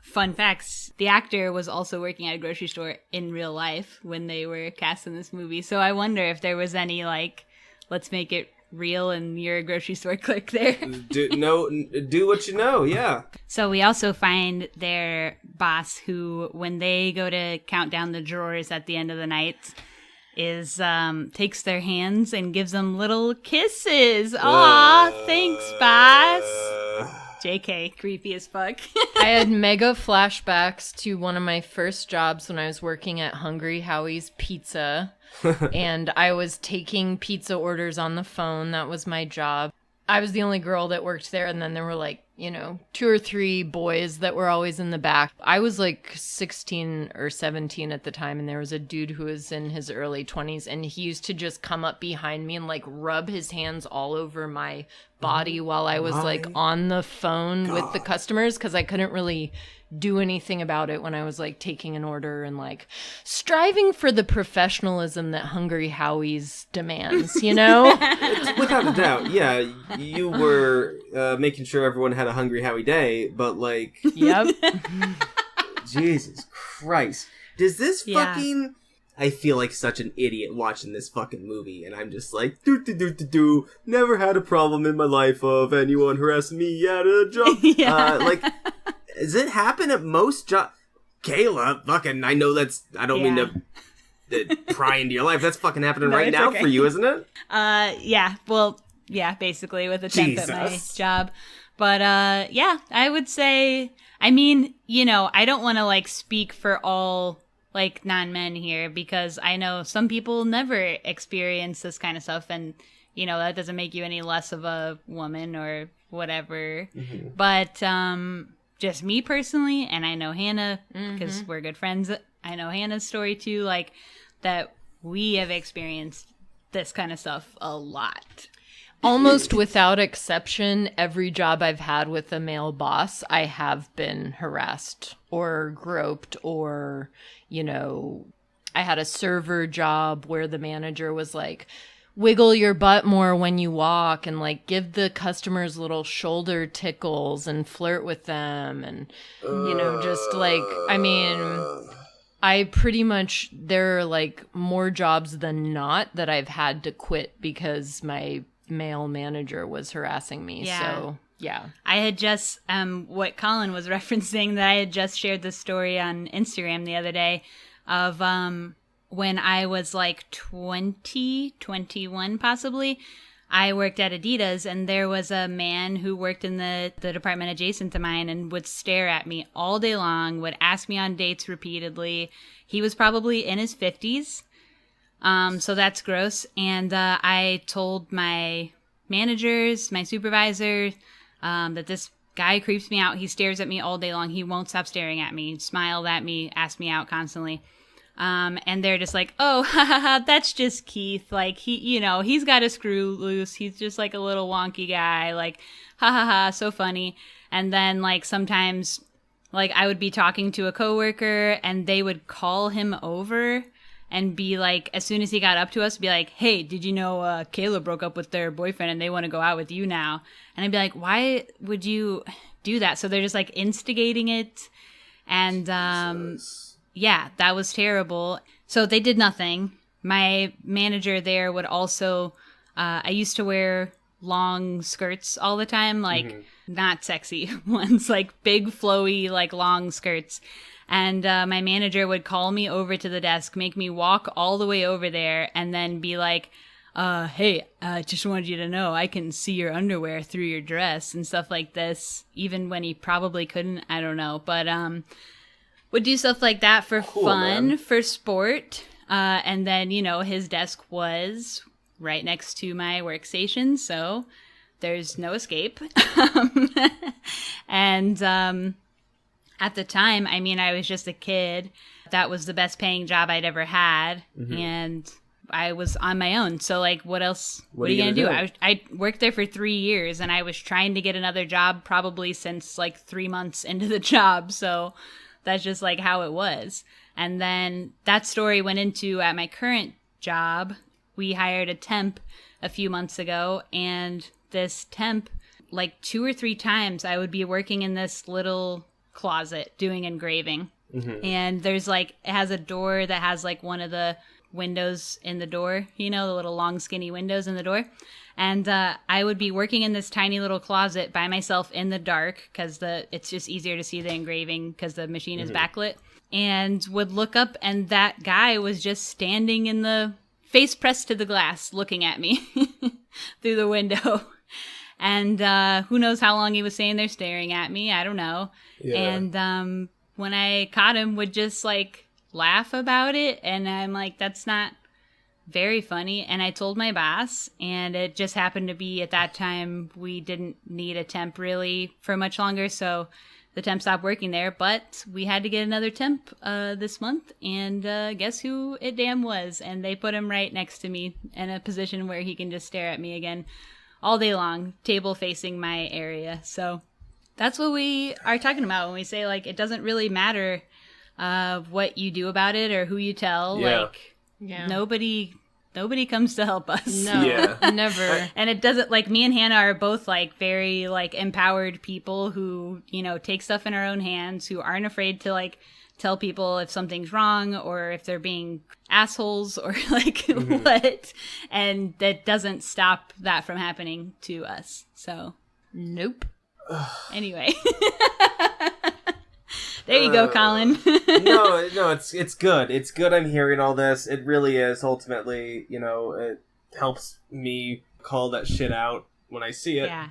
Fun facts, the actor was also working at a grocery store in real life when they were cast in this movie. So I wonder if there was any, like, let's make it real and you're a grocery store clerk there. Do what you know, So we also find their boss, who, when they go to count down the drawers at the end of the night, is takes their hands and gives them little kisses. Aw, thanks, boss. JK, creepy as fuck. I had mega flashbacks to one of my first jobs when I was working at Hungry Howie's Pizza. And I was taking pizza orders on the phone. That was my job. I was the only girl that worked there. And then there were like, 2 or 3 boys that were always in the back. I was like 16 or 17 at the time. And there was a dude who was in his early 20s. And he used to just come up behind me and like rub his hands all over my body while I was like on the phone with the customers. Because I couldn't really do anything about it when I was like taking an order and like striving for the professionalism that Hungry Howie's demands, Without a doubt, yeah. You were making sure everyone had a Hungry Howie day, but like... Yep. Jesus Christ. Does this fucking... I feel like such an idiot watching this fucking movie, and I'm just like, never had a problem in my life of anyone harassing me at a job. Does it happen at most jobs? Kayla, fucking, I know I don't mean to pry into your life. That's fucking happening right now for you, isn't it? Yeah. Well, yeah, basically with a temp at my job. But, I would say, I mean, I don't want to, like, speak for all, like, non-men here, because I know some people never experience this kind of stuff, and, that doesn't make you any less of a woman or whatever. Mm-hmm. But, just me personally, and I know Hannah, because we're good friends, I know Hannah's story too, like, that we have experienced this kind of stuff a lot. Almost without exception, every job I've had with a male boss, I have been harassed or groped or, I had a server job where the manager was like, wiggle your butt more when you walk and like give the customers little shoulder tickles and flirt with them and just like, I mean, I pretty much, there are like more jobs than not that I've had to quit because my male manager was harassing me. So yeah, I had just what Colin was referencing, that I had just shared this story on Instagram the other day of when I was like 20, 21 possibly, I worked at Adidas, and there was a man who worked in the department adjacent to mine and would stare at me all day long, would ask me on dates repeatedly. He was probably in his 50s, so that's gross. And I told my managers, my supervisor, that this guy creeps me out. He stares at me all day long. He won't stop staring at me, smiled at me, asked me out constantly. And they're just like, oh, that's just Keith. Like, he's got a screw loose. He's just like a little wonky guy. Like, so funny. And then, like, sometimes, like, I would be talking to a coworker and they would call him over and be like, as soon as he got up to us, be like, hey, did you know Kayla broke up with their boyfriend and they want to go out with you now? And I'd be like, why would you do that? So they're just, like, instigating it. And, yeah, that was terrible. So they did nothing. My manager there would also, I used to wear long skirts all the time, like not sexy ones, like big flowy, like long skirts. And my manager would call me over to the desk, make me walk all the way over there, and then be like, hey, I just wanted you to know I can see your underwear through your dress and stuff like this, even when he probably couldn't, I don't know. But, would do stuff like that for fun, man. For sport. And then, his desk was right next to my workstation, so there's no escape. And at the time, I mean, I was just a kid. That was the best paying job I'd ever had. Mm-hmm. And I was on my own. So, like, what else? What are you going to do? I worked there for 3 years, and I was trying to get another job probably since, like, 3 months into the job. So that's just like how it was. And then that story went into, at my current job, we hired a temp a few months ago, and this temp, like 2 or 3 times, I would be working in this little closet doing engraving. Mm-hmm. And there's like, it has a door that has like one of the windows in the door, the little long skinny windows in the door. And I would be working in this tiny little closet by myself in the dark, because it's just easier to see the engraving because the machine is backlit, and would look up, and that guy was just standing in the face pressed to the glass looking at me through the window. And who knows how long he was staying there staring at me. I don't know. Yeah. And when I caught him, would just like laugh about it. And I'm like, that's not very funny. And I told my boss, and it just happened to be at that time we didn't need a temp really for much longer. So the temp stopped working there. But we had to get another temp this month. And guess who it damn was? And they put him right next to me in a position where he can just stare at me again all day long, table facing my area. So that's what we are talking about when we say, like, it doesn't really matter what you do about it or who you tell. Yeah. Like, nobody comes to help us. No, never. And it doesn't, like, me and Hannah are both, like, very, like, empowered people who, you know, take stuff in our own hands, who aren't afraid to, like, tell people if something's wrong or if they're being assholes or like what, and that doesn't stop that from happening to us. So Nope. anyway. There you go, Colin. no, it's good. It's good I'm hearing all this. It really is. Ultimately, you know, it helps me call that shit out when I see it. Yeah.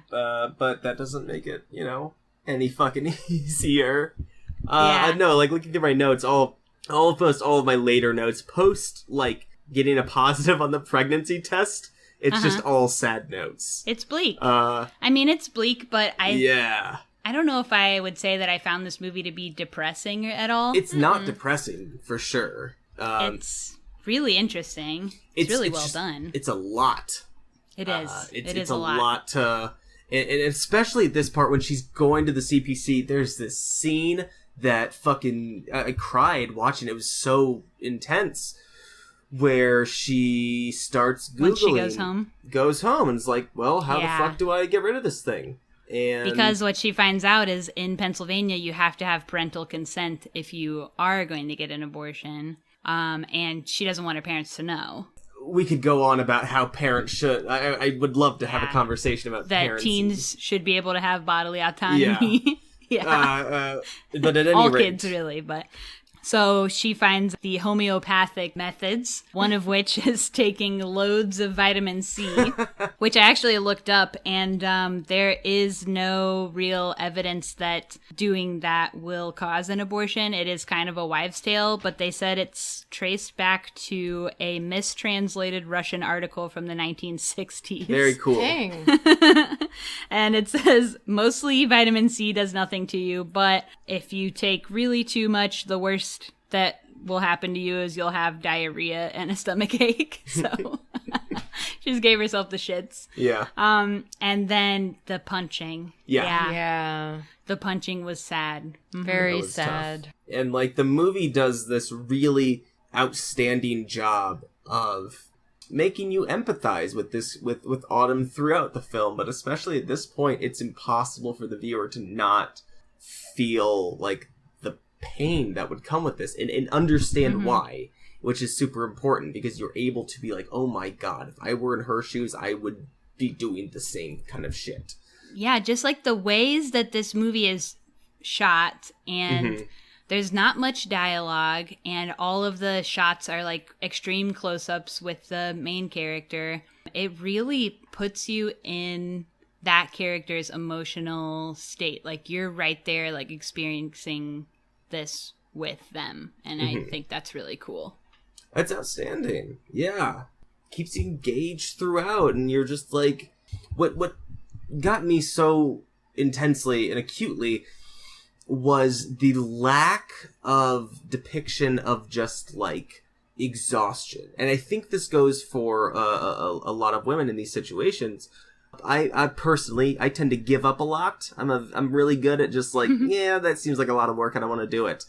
But that doesn't make it, you know, any fucking easier. Yeah. No, like looking through my notes, all of my later notes post like getting a positive on the pregnancy test. It's just all sad notes. It's bleak. I mean, it's bleak, but yeah. I don't know if I would say that I found this movie to be depressing at all. It's not depressing for sure. It's really interesting. It's really well done. It's a lot. It is. It's a lot to, and especially at this part when she's going to the CPC. There's this scene that fucking I cried watching. It was so intense, where she starts Googling. When she goes home and is like, well, how the fuck do I get rid of this thing? And because what she finds out is in Pennsylvania, you have to have parental consent if you are going to get an abortion. And she doesn't want her parents to know. We could go on about how parents should. I would love to have a conversation about that parents. Teens should be able to have bodily autonomy. But at any all rate, kids really, but. So she finds the homeopathic methods, one of which is taking loads of vitamin C, which I actually looked up, and there is no real evidence that doing that will cause an abortion. It is kind of a wives' tale, but they said it's traced back to a mistranslated Russian article from the 1960s. Very cool. Dang. And it says, mostly vitamin C does nothing to you, but if you take really too much, the worst that will happen to you is you'll have diarrhea and a stomach ache. So she just gave herself the shits. Yeah. And then the punching. Yeah. The punching was sad. Very was sad. tough. And like the movie does this really outstanding job of making you empathize with Autumn throughout the film, but especially at this point, it's impossible for the viewer to not feel like the pain that would come with this and understand why, which is super important because you're able to be like, oh my god, if I were in her shoes, I would be doing the same kind of shit. Yeah, just like the ways that this movie is shot, and there's not much dialogue, and all of the shots are like extreme close-ups with the main character. It really puts you in that character's emotional state. Like you're right there, like experiencing this with them, and I think that's really cool. That's outstanding. Yeah, keeps you engaged throughout, and you're just like, what got me so intensely and acutely was the lack of depiction of just like exhaustion. And I think this goes for a lot of women in these situations. I personally, I tend to give up a lot. I'm really good at just like, yeah, that seems like a lot of work. I don't want to do it.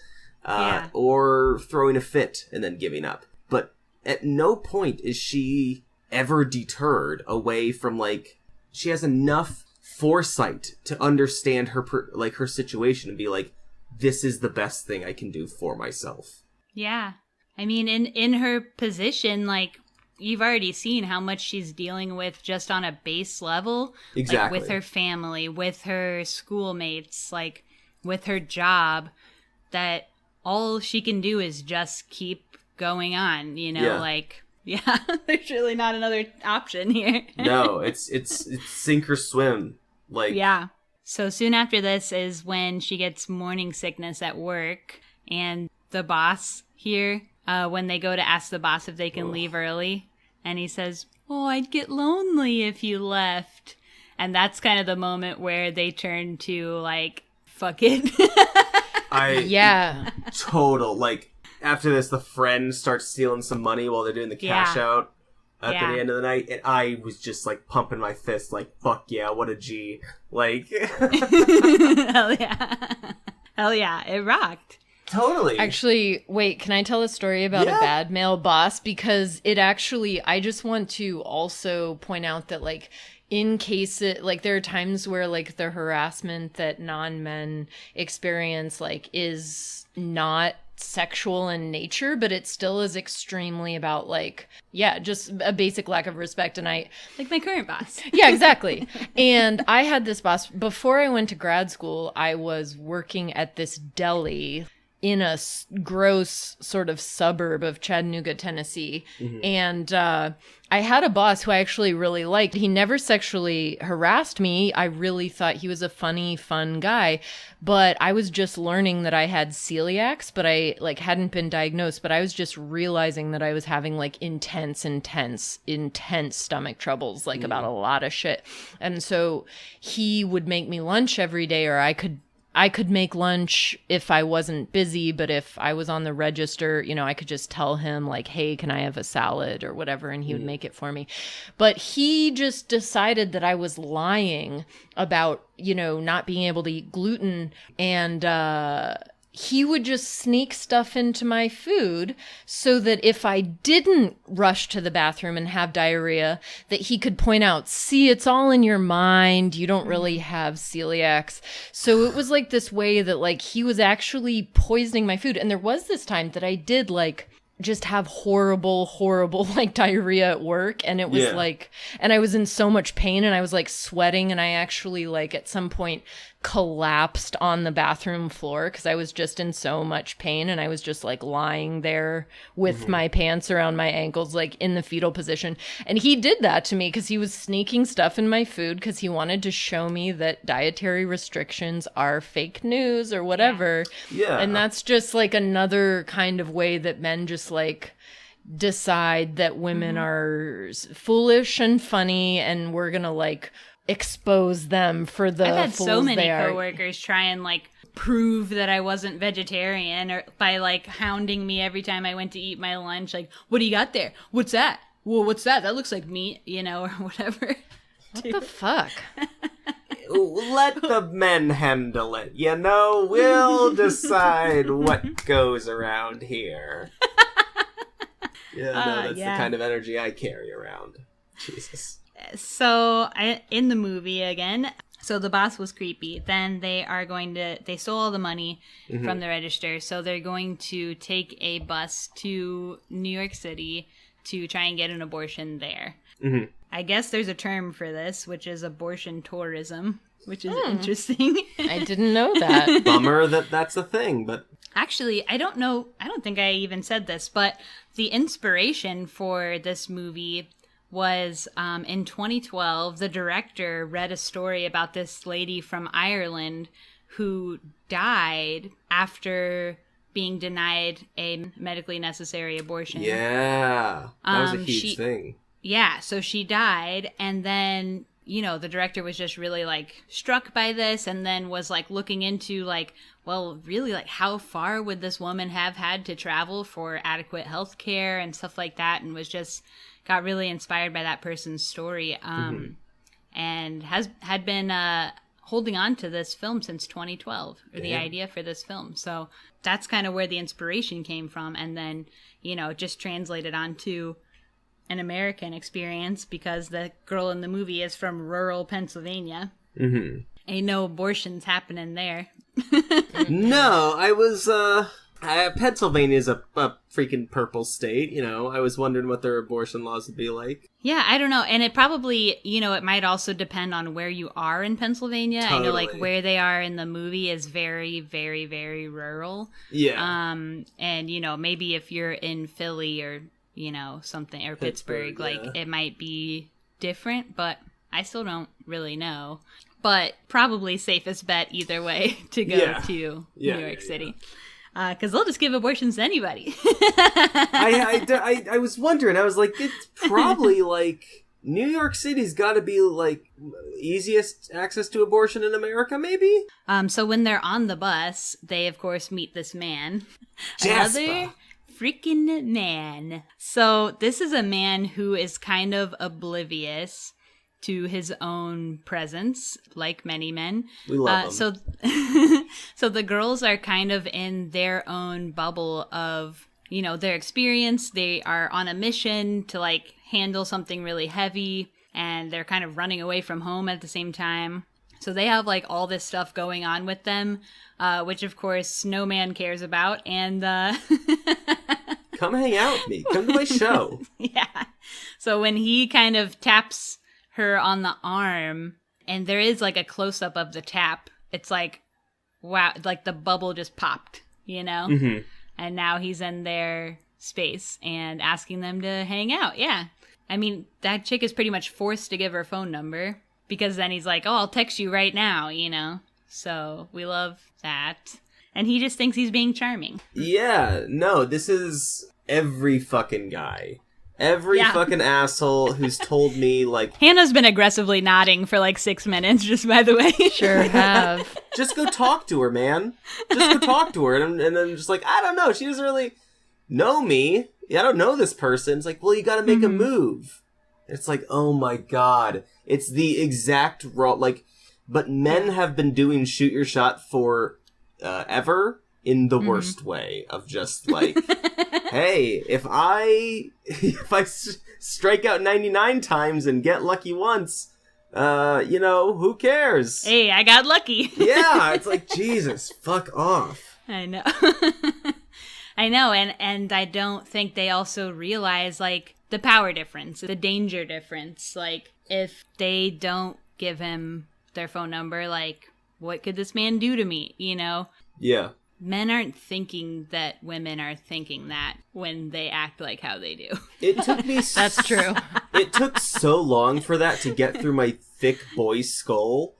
Or throwing a fit and then giving up. But at no point is she ever deterred away from like, she has enough foresight to understand her situation and be like, this is the best thing I can do for myself. Yeah. I mean, in her position, like, you've already seen how much she's dealing with just on a base level. Exactly. Like, with her family, with her schoolmates, like, with her job, that all she can do is just keep going on, you know? Yeah. Like, Yeah, there's really not another option here. No, it's sink or swim. Like, yeah. So soon after this is when she gets morning sickness at work, and the boss here, when they go to ask the boss if they can leave early, and he says, "Oh, I'd get lonely if you left." And that's kind of the moment where they turn to, like, fuck it. Total. Like, after this, the friend starts stealing some money while they're doing the cash out at the end of the night. And I was just, like, pumping my fist, like, fuck yeah, what a G. Like. Hell yeah. Hell yeah, it rocked. Totally. Actually, wait, can I tell a story about a bad male boss? Because it actually, I just want to also point out that, like, in case it, like, there are times where, like, the harassment that non-men experience, like, is not sexual in nature, but it still is extremely about, like, just a basic lack of respect. And I, like my current boss. Yeah, exactly. And I had this boss before I went to grad school. I was working at this deli in a gross sort of suburb of Chattanooga, Tennessee. And I had a boss who I actually really liked. He never sexually harassed me. I really thought he was a funny, fun guy. But I was just learning that I had celiacs, but I, like, hadn't been diagnosed. But I was just realizing that I was having, like, intense stomach troubles, like, about a lot of shit. And so he would make me lunch every day, or I could make lunch if I wasn't busy, but if I was on the register, you know, I could just tell him, like, hey, can I have a salad or whatever, and he would make it for me. But he just decided that I was lying about, you know, not being able to eat gluten, and he would just sneak stuff into my food so that if I didn't rush to the bathroom and have diarrhea, that he could point out, see, it's all in your mind. You don't really have celiacs. So it was like this way that, like, he was actually poisoning my food. And there was this time that I did, like, just have horrible, like, diarrhea at work. And it was like, and I was in so much pain and I was, like, sweating. And I actually, like, at some point collapsed on the bathroom floor because I was just in so much pain, and I was just, like, lying there with my pants around my ankles, like, in the fetal position. And he did that to me because he was sneaking stuff in my food because he wanted to show me that dietary restrictions are fake news or whatever. And that's just, like, another kind of way that men just, like, decide that women are foolish and funny, and we're gonna, like, expose them for the I've had fools so many they are. coworkers try and, like, prove that I wasn't vegetarian, or by, like, hounding me every time I went to eat my lunch, like, what do you got there? What's that? Well, what's that? That looks like meat, you know, or whatever. What the fuck? Let the men handle it, you know? We'll decide what goes around here. That's the kind of energy I carry around. Jesus. So, in the movie again, so the boss was creepy. Then they stole all the money from the register. So they're going to take a bus to New York City to try and get an abortion there. I guess there's a term for this, which is abortion tourism, which is interesting. I didn't know that. Bummer that's a thing, but... Actually, I don't know. I don't think I even said this, but the inspiration for this movie was in 2012, the director read a story about this lady from Ireland who died after being denied a medically necessary abortion. Yeah, that was a huge thing. Yeah, so she died, and then, you know, the director was just really, like, struck by this, and then was, like, looking into, like, well, really, like, how far would this woman have had to travel for adequate health care and stuff like that, and was just... got really inspired by that person's story, and had been holding on to this film since 2012, or the idea for this film. So that's kind of where the inspiration came from, and then, you know, just translated onto an American experience because the girl in the movie is from rural Pennsylvania. Ain't no abortions happening there. No, I was... Pennsylvania's a freaking purple state, you know. I was wondering what their abortion laws would be like. Yeah, I don't know. And it probably, you know, it might also depend on where you are in Pennsylvania. Totally. I know, like, where they are in the movie is very, very, very rural. Yeah. And, you know, maybe if you're in Philly or, something, or Pittsburgh. Like, it might be different, but I still don't really know. But probably safest bet either way to go to New York City. Because they'll just give abortions to anybody. I was wondering. I was like, it's probably like New York City's got to be like easiest access to abortion in America, maybe. So when they're on the bus, they of course meet this man, Jasper. another freaking man. So this is a man who is kind of oblivious to his own presence, like many men. We love him. So the girls are kind of in their own bubble of, their experience. They are on a mission to like handle something really heavy, and they're kind of running away from home at the same time. So they have like all this stuff going on with them, which of course no man cares about. And come hang out with me. Come to my show. Yeah. So when he kind of taps her on the arm, and there is like a close-up of the tap, it's like, wow, like the bubble just popped, Mm-hmm. And now he's in their space and asking them to hang out. Yeah. I mean, that chick is pretty much forced to give her phone number, because then he's like, oh, I'll text you right now, So we love that. And he just thinks he's being charming. Yeah, no, this is every fucking guy. Every fucking asshole who's told me, like... Hannah's been aggressively nodding for like 6 minutes, just by the way. Sure have. Just go talk to her, man. Just go talk to her. And then just like, I don't know, she doesn't really know me. Yeah, I don't know this person. It's like, well, you gotta make a move. It's like, oh my god. It's the exact wrong... Like, but men have been doing shoot your shot for ever in the worst way of just like... Hey, if I strike out 99 times and get lucky once, who cares? Hey, I got lucky. Yeah, it's like, Jesus, fuck off. I know. I know, and I don't think they also realize, like, the power difference, the danger difference. Like, if they don't give him their phone number, like, what could this man do to me, Yeah. Men aren't thinking that women are thinking that when they act like how they do. It took me... That's true. It took so long for that to get through my thick boy skull.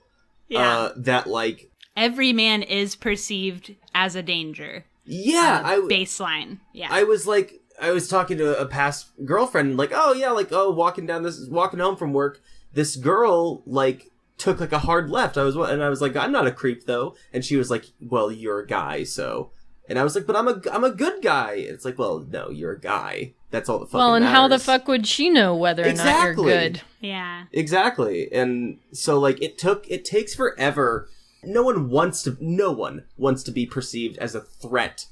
Yeah. That, like... Every man is perceived as a danger. Yeah. Baseline. Yeah. I was talking to a past girlfriend, like, walking home from work, this girl, like... took like a hard left. I was like, I'm not a creep though. And she was like, well, you're a guy, so. And I was like, but I'm a good guy. It's like, well, no, you're a guy. That's all the fucking Well, and matters. how the fuck would she know whether or not you're good? Yeah. Exactly. And so like it takes forever. No one wants to be perceived as a threat,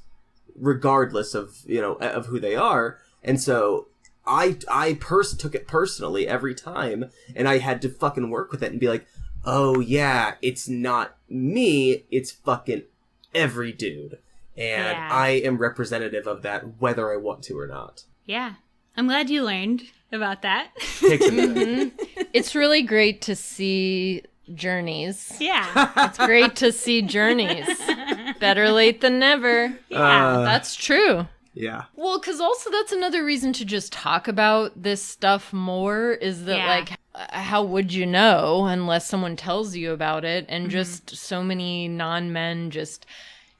regardless of, of who they are. And so I took it personally every time, and I had to fucking work with it and be like, oh yeah, it's not me, it's fucking every dude. And I am representative of that, whether I want to or not. Yeah. I'm glad you learned about that. Takes a minute. It's really great to see journeys. Yeah. It's great to see journeys. Better late than never. Yeah. That's true. Yeah. Well, because also that's another reason to just talk about this stuff more, is that, like, how would you know unless someone tells you about it? And just so many non-men just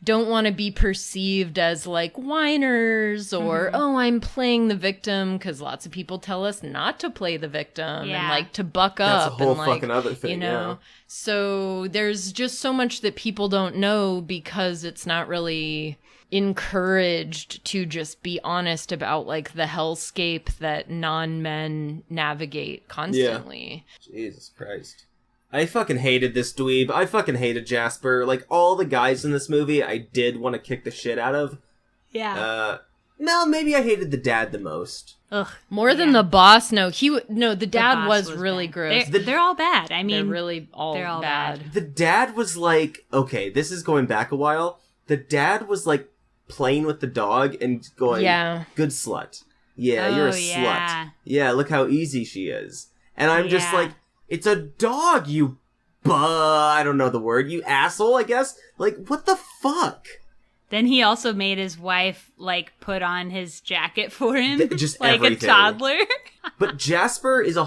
don't want to be perceived as, like, whiners or, oh, I'm playing the victim, because lots of people tell us not to play the victim and, like, to buck up. That's a whole and, like, fucking other thing, So there's just so much that people don't know because it's not really encouraged to just be honest about, like, the hellscape that non-men navigate constantly. Yeah. Jesus Christ. I fucking hated this dweeb. I fucking hated Jasper. Like, all the guys in this movie I did want to kick the shit out of. Yeah. No, maybe I hated the dad the most. Ugh. More than the boss. No, the dad was really bad. gross. They're all bad. I mean, they're really all bad. The dad was like, okay, this is going back a while. The dad was like playing with the dog and going, good slut. Yeah, you're a slut. Yeah, look how easy she is. And I'm just like, it's a dog, I don't know the word, you asshole, I guess. Like, what the fuck? Then he also made his wife, like, put on his jacket for him. Just like everything. a toddler. But Jasper is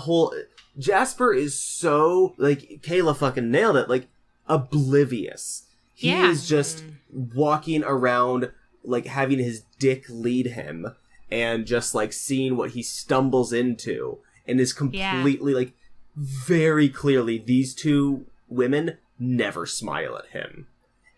Jasper is so, like, Kayla fucking nailed it, like, oblivious. He is just walking around, like, having his dick lead him, and just, like, seeing what he stumbles into, and is completely, like, very clearly, these two women never smile at him.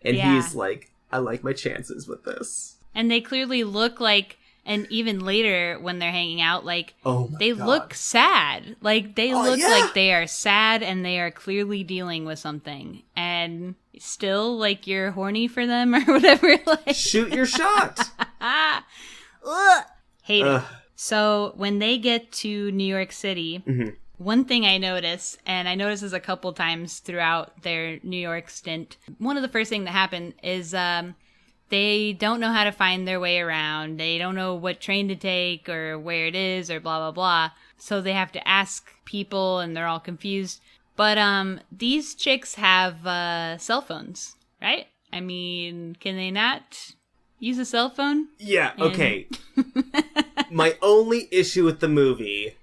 And he's like, I like my chances with this. And they clearly look like, and even later when they're hanging out, like, they look sad. Like, they look like they are sad and they are clearly dealing with something. And still, like, you're horny for them or whatever. Like, shoot your shot. Hate it. So when they get to New York City, one thing I notice, and I noticed this a couple times throughout their New York stint, one of the first things that happened is they don't know how to find their way around. They don't know what train to take or where it is or blah, blah, blah. So they have to ask people and they're all confused. But these chicks have cell phones, right? I mean, can they not use a cell phone? Yeah, okay. My only issue with the movie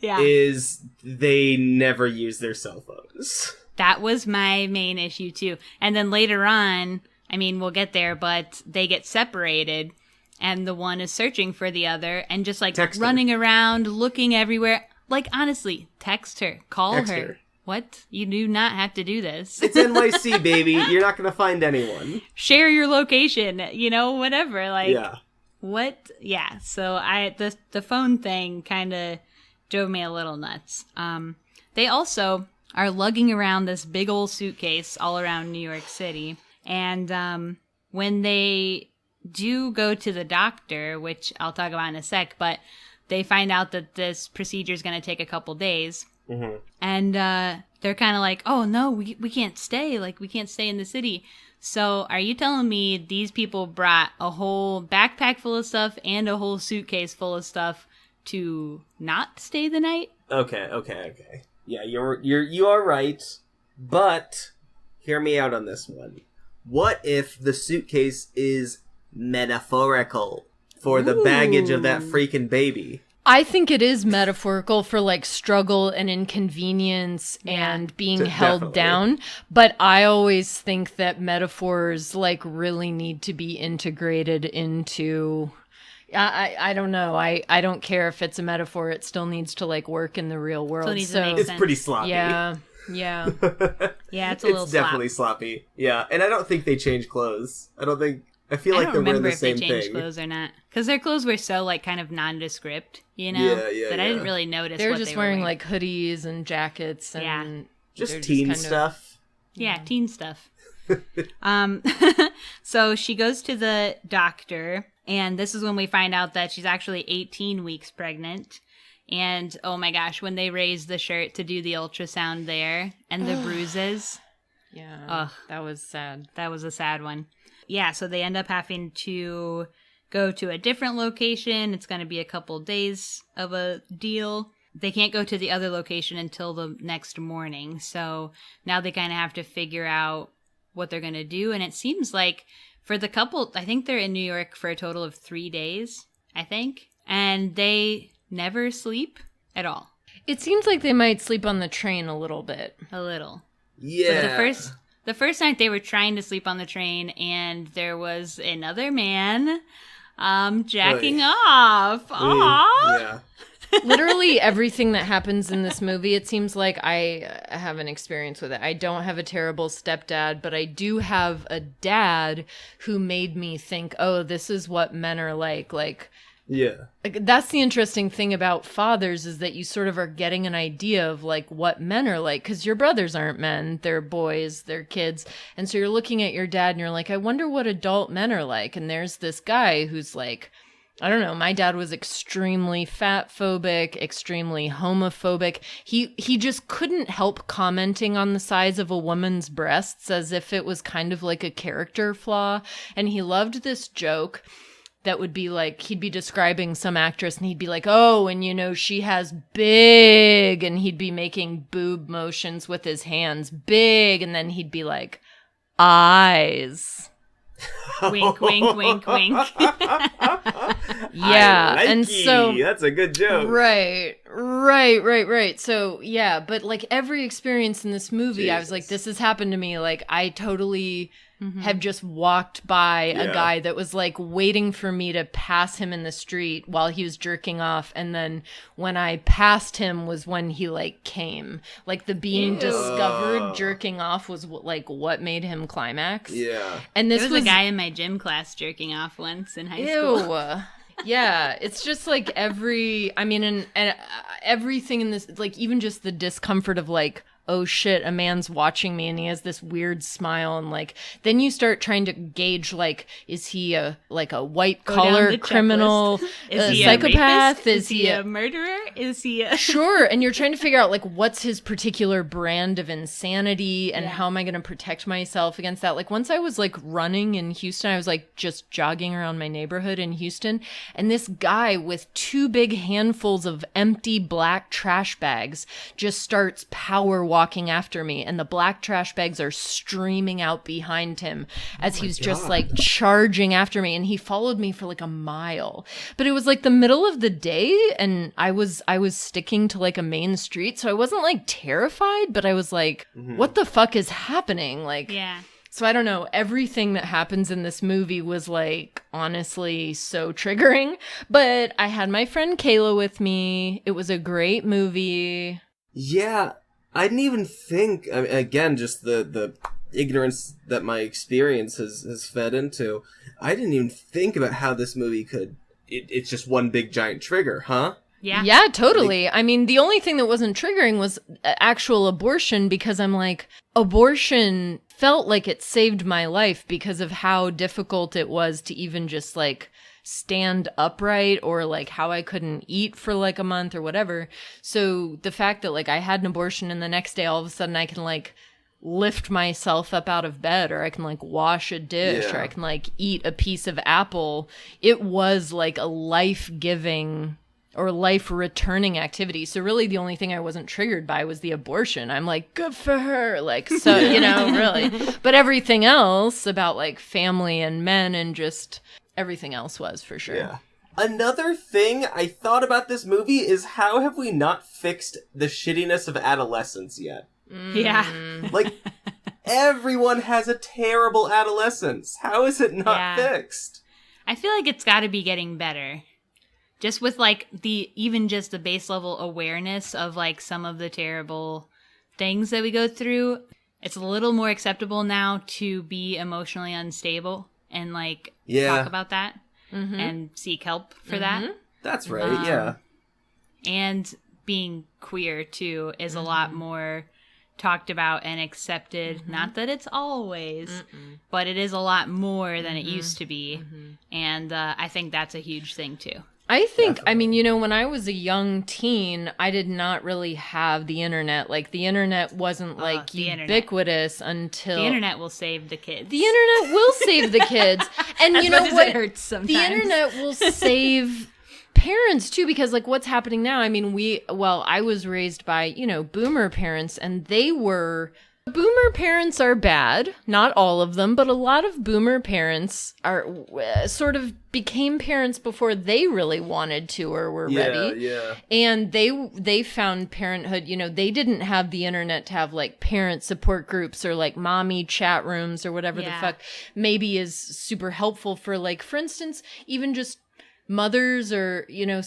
is they never use their cell phones. That was my main issue too. And then later on, I mean, we'll get there, but they get separated and the one is searching for the other and just like running around, looking everywhere. Like, honestly, text her, call her. What? You do not have to do this. It's NYC, baby. You're not going to find anyone. Share your location, you know, whatever. Like, yeah. What? Yeah. So the phone thing kind of drove me a little nuts. They also are lugging around this big old suitcase all around New York City. And when they do go to the doctor, which I'll talk about in a sec, but they find out that this procedure is going to take a couple days. Mm-hmm. And they're kind of like, oh, no, we can't stay. Like, we can't stay in the city. So are you telling me these people brought a whole backpack full of stuff and a whole suitcase full of stuff to not stay the night? Okay. Yeah, you are right. But hear me out on this one. What if the suitcase is metaphorical for the baggage of that freaking baby? I think it is metaphorical for like struggle and inconvenience and being held down. But I always think that metaphors like really need to be integrated into... I don't know. I don't care if it's a metaphor. It still needs to like work in the real world. It's pretty sloppy. Yeah. Yeah, it's a little It's definitely sloppy. Yeah, and I don't think they change clothes. I feel like they're wearing the same thing. I don't remember if they changed clothes or not. Because their clothes were so, like, kind of nondescript, you know? That I didn't really notice They were what just they were wearing. like, hoodies and jackets and... Just teen stuff. Yeah, teen stuff. So she goes to the doctor, and this is when we find out that she's actually 18 weeks pregnant. And, oh my gosh, when they raise the shirt to do the ultrasound there, and the bruises. Yeah, that was sad. That was a sad one. Yeah, so they end up having to go to a different location. It's going to be a couple days of a deal. They can't go to the other location until the next morning. So now they kind of have to figure out what they're going to do. And it seems like for the couple, I think they're in New York for a total of 3 days, I think. And they never sleep at all. It seems like they might sleep on the train a little bit. A little. Yeah. But the first night they were trying to sleep on the train, and there was another man jacking off. Aww. Yeah. Literally everything that happens in this movie, it seems like I have an experience with it. I don't have a terrible stepdad, but I do have a dad who made me think, oh, this is what men are like. Yeah. That's the interesting thing about fathers, is that you sort of are getting an idea of like what men are like, because your brothers aren't men, they're boys, they're kids. And so you're looking at your dad and you're like, I wonder what adult men are like. And there's this guy who's like, I don't know, my dad was extremely fat phobic, extremely homophobic. He just couldn't help commenting on the size of a woman's breasts as if it was kind of like a character flaw. And he loved this joke that would be like, he'd be describing some actress and he'd be like, oh, and you know, she has big, and he'd be making boob motions with his hands, big, and then he'd be like, eyes. Wink, wink, wink, wink. Yeah, and and so that's a good joke. Right. So, yeah, but like every experience in this movie, I was like, this has happened to me. Like, I totally have just walked by a guy that was like waiting for me to pass him in the street while he was jerking off. And then when I passed him was when he like came. Like the being discovered jerking off was like what made him climax. Yeah. And this There was a guy in my gym class jerking off once in high school. Yeah, it's just like everything in this, like even just the discomfort of like, oh shit, a man's watching me and he has this weird smile, and like then you start trying to gauge like, is he a white collar criminal, is he psychopath, a is he a murderer, is he a sure, and you're trying to figure out like what's his particular brand of insanity and how am I going to protect myself against that. Like once I was like running in Houston, I was like just jogging around my neighborhood in Houston, and this guy with 2 big handfuls of empty black trash bags just starts power walking after me, and the black trash bags are streaming out behind him as he's just like charging after me, and he followed me for like a mile. But it was like the middle of the day, and I was sticking to like a main street, so I wasn't like terrified, but I was like, what the fuck is happening? Like, so I don't know, everything that happens in this movie was like honestly so triggering. But I had my friend Kayla with me. It was a great movie. Yeah, I didn't even think, I mean, again, just the ignorance that my experience has fed into. I didn't even think about how this movie could, it's just one big giant trigger, huh? Yeah, totally. I mean, the only thing that wasn't triggering was actual abortion, because I'm like, abortion felt like it saved my life because of how difficult it was to even just like stand upright, or like how I couldn't eat for like a month or whatever. So the fact that like I had an abortion and the next day all of a sudden I can like lift myself up out of bed, or I can like wash a dish, or I can like eat a piece of apple, it was like a life-giving or life-returning activity. So really the only thing I wasn't triggered by was the abortion. I'm like, good for her. Like, so, you know, really. But everything else about like family and men and just everything else was, for sure. Yeah. Another thing I thought about this movie is how have we not fixed the shittiness of adolescence yet? Yeah. Like, everyone has a terrible adolescence. How is it not fixed? I feel like it's got to be getting better. Just with like even just the base level awareness of like some of the terrible things that we go through. It's a little more acceptable now to be emotionally unstable and like talk about that and seek help for that. That's right, yeah. And being queer too is a lot more talked about and accepted. Not that it's always, but it is a lot more than it used to be. And I think that's a huge thing too. I think, I mean, you know, when I was a young teen, I did not really have the internet. Like, the internet wasn't, like, ubiquitous until... The internet will save the kids. The internet will save the kids. And you know what? It hurts sometimes. The internet will save parents, too, because, like, what's happening now? I mean, I was raised by, you know, boomer parents, and they were... Boomer parents are bad, not all of them, but a lot of boomer parents are sort of became parents before they really wanted to or were ready. Yeah. And they found parenthood, you know, they didn't have the internet to have like parent support groups or like mommy chat rooms or whatever the fuck maybe is super helpful for, like, for instance, even just mothers or, you know,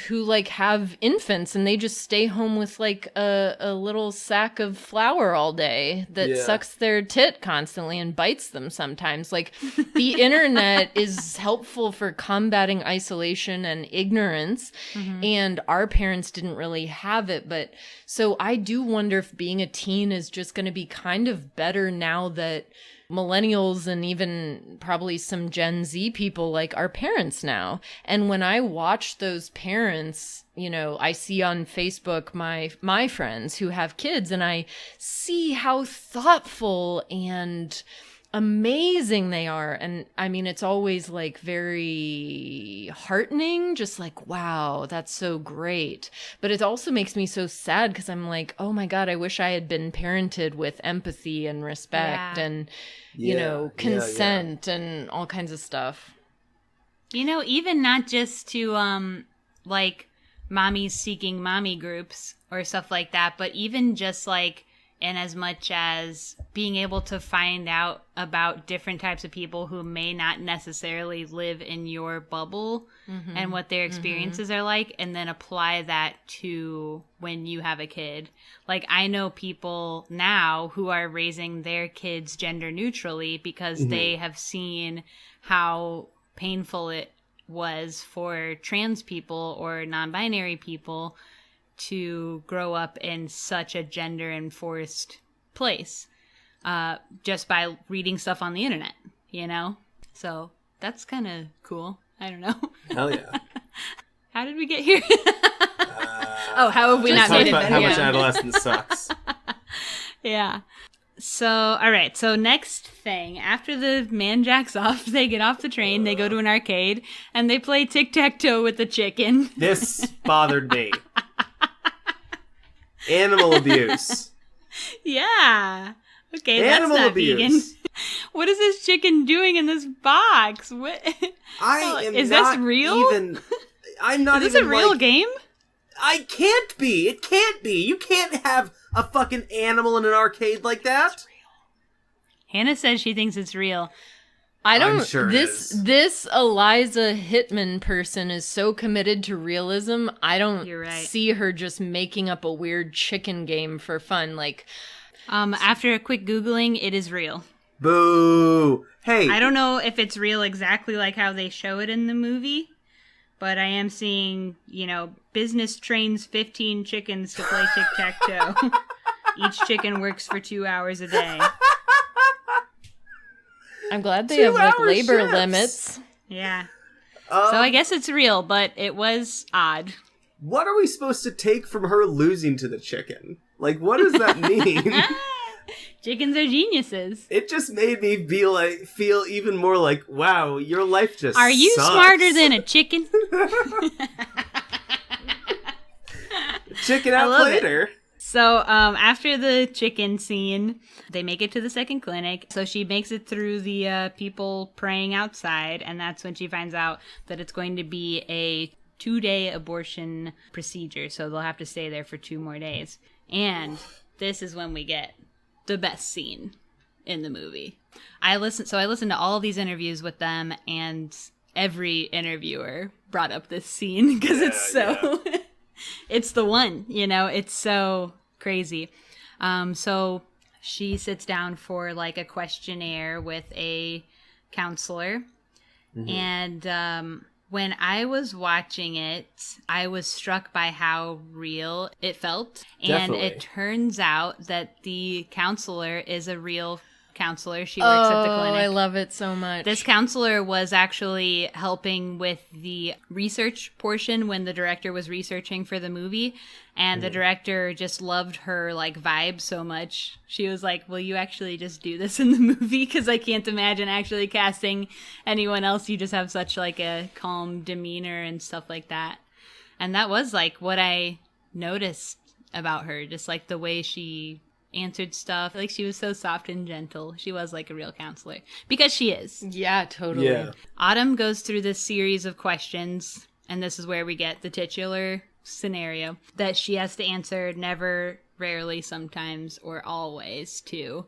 who like have infants and they just stay home with like a little sack of flour all day that sucks their tit constantly and bites them sometimes. Like, the internet is helpful for combating isolation and ignorance, and our parents didn't really have it. But so I do wonder if being a teen is just going to be kind of better now that millennials and even probably some Gen Z people like are parents now. And when I watch those parents, you know, I see on Facebook my friends who have kids, and I see how thoughtful and amazing they are. And I mean, it's always like very heartening, just like, wow, that's so great. But it also makes me so sad because I'm like, oh my God, I wish I had been parented with empathy and respect and, you know, consent and all kinds of stuff. You know, even not just to, like, mommies seeking mommy groups or stuff like that, but even just, like, in as much as being able to find out about different types of people who may not necessarily live in your bubble and what their experiences are like, and then apply that to when you have a kid. Like, I know people now who are raising their kids gender neutrally because they have seen how painful it was for trans people or non-binary people to grow up in such a gender enforced place, just by reading stuff on the internet, you know? So that's kind of cool. I don't know. Hell yeah. How did we get here? How have we not made it better? How much adolescence sucks. Yeah. So, all right. So next thing, after the man jacks off, they get off the train, they go to an arcade, and they play tic-tac-toe with the chicken. This bothered me. Animal abuse. Yeah. Okay, Animal that's not abuse. vegan. What is this chicken doing in this box? What? Is this real? I'm not is even. Is this a real like, game? I can't be. It can't be. You can't have a fucking animal in an arcade like that. Hannah says she thinks it's real. I don't. I'm sure this Eliza Hittman person is so committed to realism. I don't see her just making up a weird chicken game for fun. Like, after a quick Googling, it is real. Boo! Hey, I don't know if it's real exactly like how they show it in the movie, but I am seeing, you know, business trains 15 chickens to play tic-tac-toe. Each chicken works for 2 hours a day. I'm glad they have like labor shifts. Limits. Yeah. So I guess it's real, but it was odd. What are we supposed to take from her losing to the chicken? Like, what does that mean? Chickens are geniuses. It just made me feel even more like, wow, your life just Are you sucks. smarter than a chicken? Chicken outplayed her. So after the chicken scene, they make it to the second clinic. So she makes it through the people praying outside, and that's when she finds out that it's going to be a 2-day abortion procedure. So they'll have to stay there for 2 more days. And this is when we get the best scene in the movie. I listened to all these interviews with them, and every interviewer brought up this scene because it's so... It's the one, you know, it's so crazy. So she sits down for like a questionnaire with a counselor. And when I was watching it, I was struck by how real it felt. Definitely. And it turns out that the counselor is a real counselor. She works at the clinic. I love it so much. This counselor was actually helping with the research portion when the director was researching for the movie, and the director just loved her like vibe so much. She was like, will you actually just do this in the movie? Because I can't imagine actually casting anyone else. You just have such like a calm demeanor and stuff like that. And that was like what I noticed about her, just like the way she answered stuff. Like, she was so soft and gentle. She was like a real counselor, because she is. Yeah, totally. Yeah. Autumn goes through this series of questions, and this is where we get the titular scenario that she has to answer never, rarely, sometimes, or always to.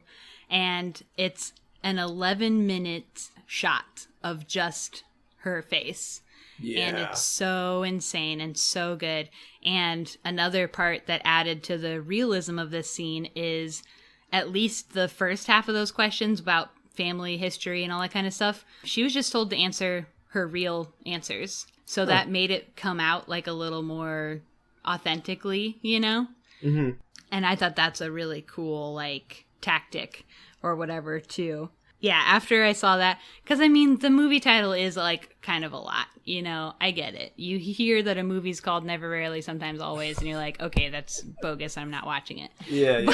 And it's an 11-minute shot of just her face. Yeah. And it's so insane and so good. And another part that added to the realism of this scene is at least the first half of those questions about family history and all that kind of stuff. She was just told to answer her real answers. So that made it come out like a little more authentically, you know? Mm-hmm. And I thought that's a really cool, like, tactic or whatever, too. Yeah, after I saw that, because I mean, the movie title is like kind of a lot, you know, I get it. You hear that a movie's called Never, Rarely, Sometimes, Always, and you're like, okay, that's bogus, I'm not watching it. Yeah.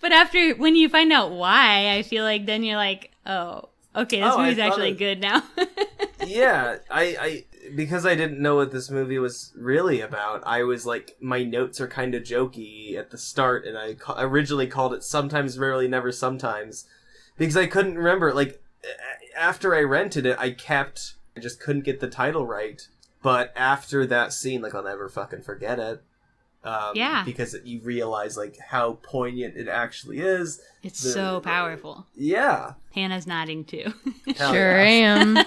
But after, when you find out why, I feel like then you're like, oh, okay, this movie's actually good now. Yeah, I because I didn't know what this movie was really about, I was like, my notes are kind of jokey at the start, and I originally called it Sometimes, Rarely, Never, Sometimes, because I couldn't remember, like, after I rented it, I just couldn't get the title right, but after that scene, like, I'll never fucking forget it. Yeah. Because you realize, like, how poignant it actually is. It's so powerful. Yeah. Hannah's nodding, too. Sure am.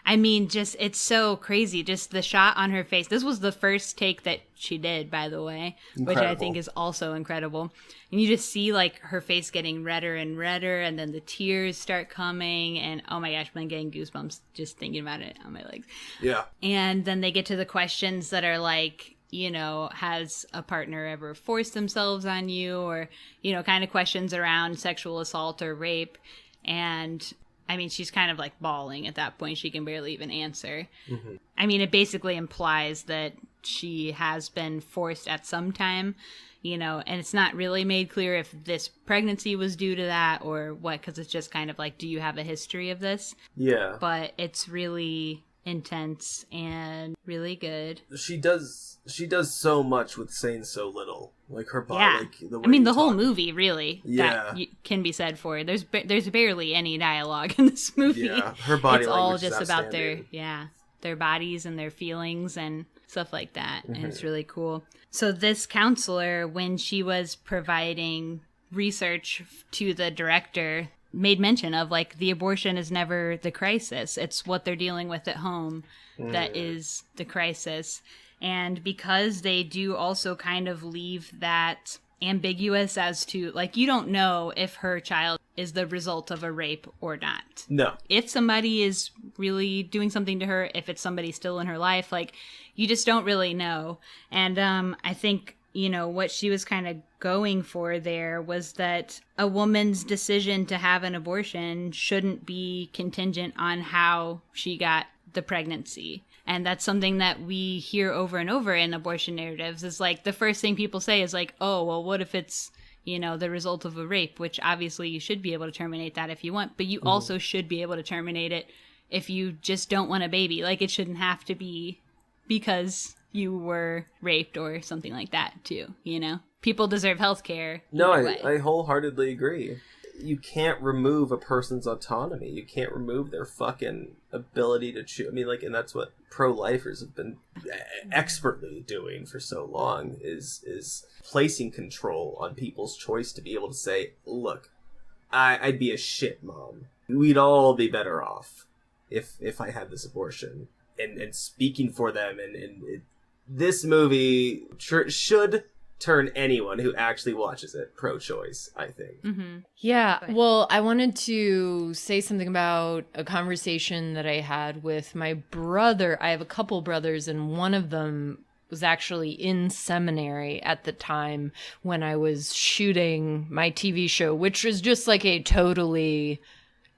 I mean, just, it's so crazy. Just the shot on her face. This was the first take that she did, by the way, which I think is also incredible. And you just see, like, her face getting redder and redder, and then the tears start coming, and oh my gosh, I'm getting goosebumps just thinking about it on my legs. Yeah. And then they get to the questions that are like, you know, has a partner ever forced themselves on you, or, you know, kind of questions around sexual assault or rape. And I mean, she's kind of like bawling at that point. She can barely even answer. Mm-hmm. I mean, it basically implies that she has been forced at some time, you know, and it's not really made clear if this pregnancy was due to that or what, because it's just kind of like, do you have a history of this? Yeah. But it's really intense and really good. She does so much with saying so little. Like her body. Yeah. Like, the way I mean, the you whole talk. movie, really, Yeah. that can be said for. There's barely any dialogue in this movie. Yeah, her body it's all language just is about their outstanding. their bodies and their feelings and stuff like that. Mm-hmm. And it's really cool. So this counselor, when she was providing research to the director, made mention of, like, the abortion is never the crisis. It's what they're dealing with at home that is the crisis. And because they do also kind of leave that ambiguous as to, like, you don't know if her child is the result of a rape or not. No. If somebody is really doing something to her, if it's somebody still in her life, like, you just don't really know. And I think, you know, what she was kind of going for there was that a woman's decision to have an abortion shouldn't be contingent on how she got the pregnancy. And that's something that we hear over and over in abortion narratives, is like the first thing people say is like, oh, well, what if it's, you know, the result of a rape, which obviously you should be able to terminate that if you want, but you also should be able to terminate it if you just don't want a baby. Like, it shouldn't have to be because you were raped or something like that too, you know? People deserve health care. No, I wholeheartedly agree. You can't remove a person's autonomy. You can't remove their fucking ability to choose. I mean, like, and that's what pro-lifers have been expertly doing for so long, is placing control on people's choice to be able to say, look, I'd be a shit mom. We'd all be better off if I had this abortion. And speaking for them, and this movie should turn anyone who actually watches it pro-choice, I think. Mm-hmm. Yeah, well, I wanted to say something about a conversation that I had with my brother. I have a couple brothers, and one of them was actually in seminary at the time when I was shooting my TV show, which was just like a totally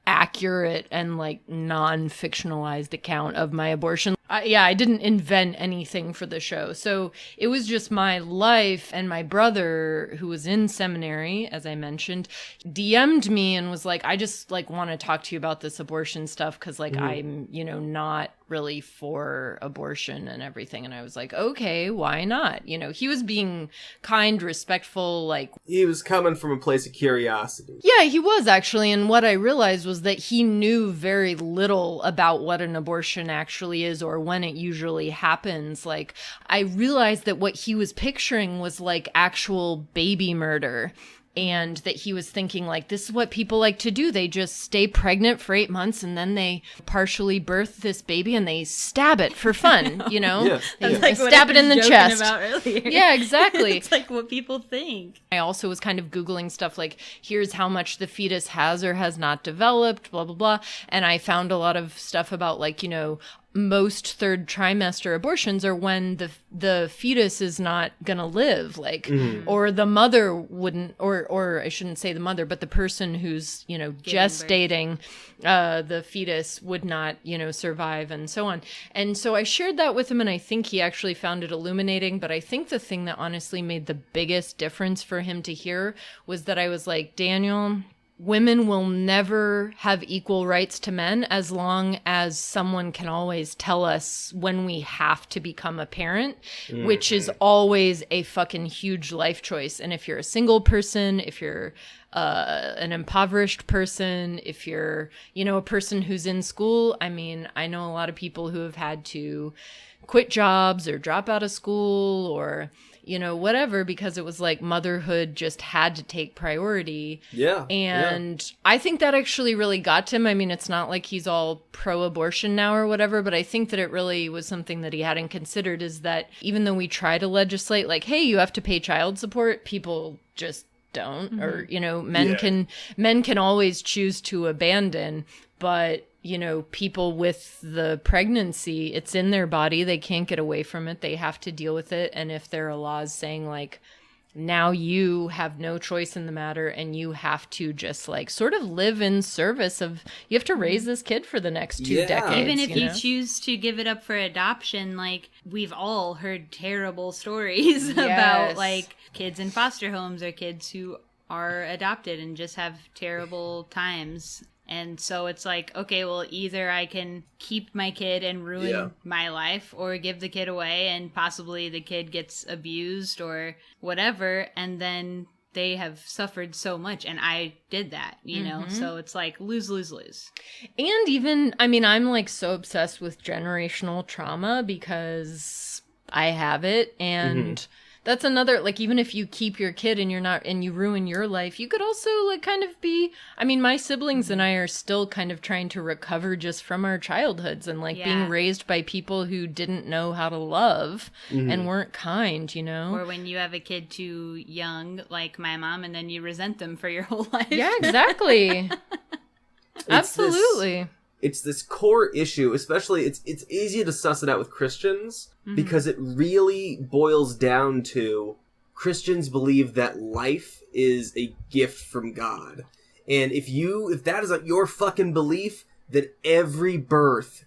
accurate and like non-fictionalized account of my abortion. I didn't invent anything for the show. So it was just my life, and my brother, who was in seminary, as I mentioned, DM'd me and was like, I just like want to talk to you about this abortion stuff because like I'm, you know, not really for abortion and everything. And I was like, okay, why not? You know, he was being kind, respectful, like... He was coming from a place of curiosity. Yeah, he was actually. And what I realized was that he knew very little about what an abortion actually is or when it usually happens. Like, I realized that what he was picturing was like actual baby murder. And that he was thinking, like, this is what people like to do. They just stay pregnant for 8 months and then they partially birth this baby and they stab it for fun, you know? Yeah. They Like stab it in the chest. About earlier. Yeah, exactly. It's like what people think. I also was kind of Googling stuff like, here's how much the fetus has or has not developed, blah, blah, blah. And I found a lot of stuff about, like, you know, most third trimester abortions are when the fetus is not gonna live, like, or the mother wouldn't, or I shouldn't say the mother, but the person who's, you know, gestating the fetus would not, you know, survive, and so on. And so I shared that with him, and I think he actually found it illuminating. But I think the thing that honestly made the biggest difference for him to hear was that I was like, Daniel, women will never have equal rights to men as long as someone can always tell us when we have to become a parent, which is always a fucking huge life choice. And if you're a single person, if you're an impoverished person, if you're, you know, a person who's in school, I mean, I know a lot of people who have had to quit jobs or drop out of school or, you know, whatever, because it was like motherhood just had to take priority. Yeah. And I think that actually really got to him. I mean, it's not like he's all pro-abortion now or whatever, but I think that it really was something that he hadn't considered, is that even though we try to legislate, like, hey, you have to pay child support, people just don't. Or, you know, men can always choose to abandon, but, you know, people with the pregnancy, it's in their body. They can't get away from it. They have to deal with it. And if there are laws saying, like, now you have no choice in the matter and you have to just, like, sort of live in service of, you have to raise this kid for the next 2 decades. Even if you know? choose to give it up for adoption, like, we've all heard terrible stories about, like, kids in foster homes or kids who are adopted and just have terrible times. And so it's like, okay, well, either I can keep my kid and ruin my life, or give the kid away and possibly the kid gets abused or whatever, and then they have suffered so much, and I did that, you know? So it's like lose, lose, lose. And even, I mean, I'm like so obsessed with generational trauma because I have it, and that's another, like, even if you keep your kid and you're not, and you ruin your life, you could also, like, kind of be, I mean, my siblings and I are still kind of trying to recover just from our childhoods and, like, being raised by people who didn't know how to love and weren't kind, you know? Or when you have a kid too young, like my mom, and then you resent them for your whole life. Yeah, exactly. Absolutely. It's this core issue, especially it's easy to suss it out with Christians because it really boils down to Christians believe that life is a gift from God. And if that is like your fucking belief, that every birth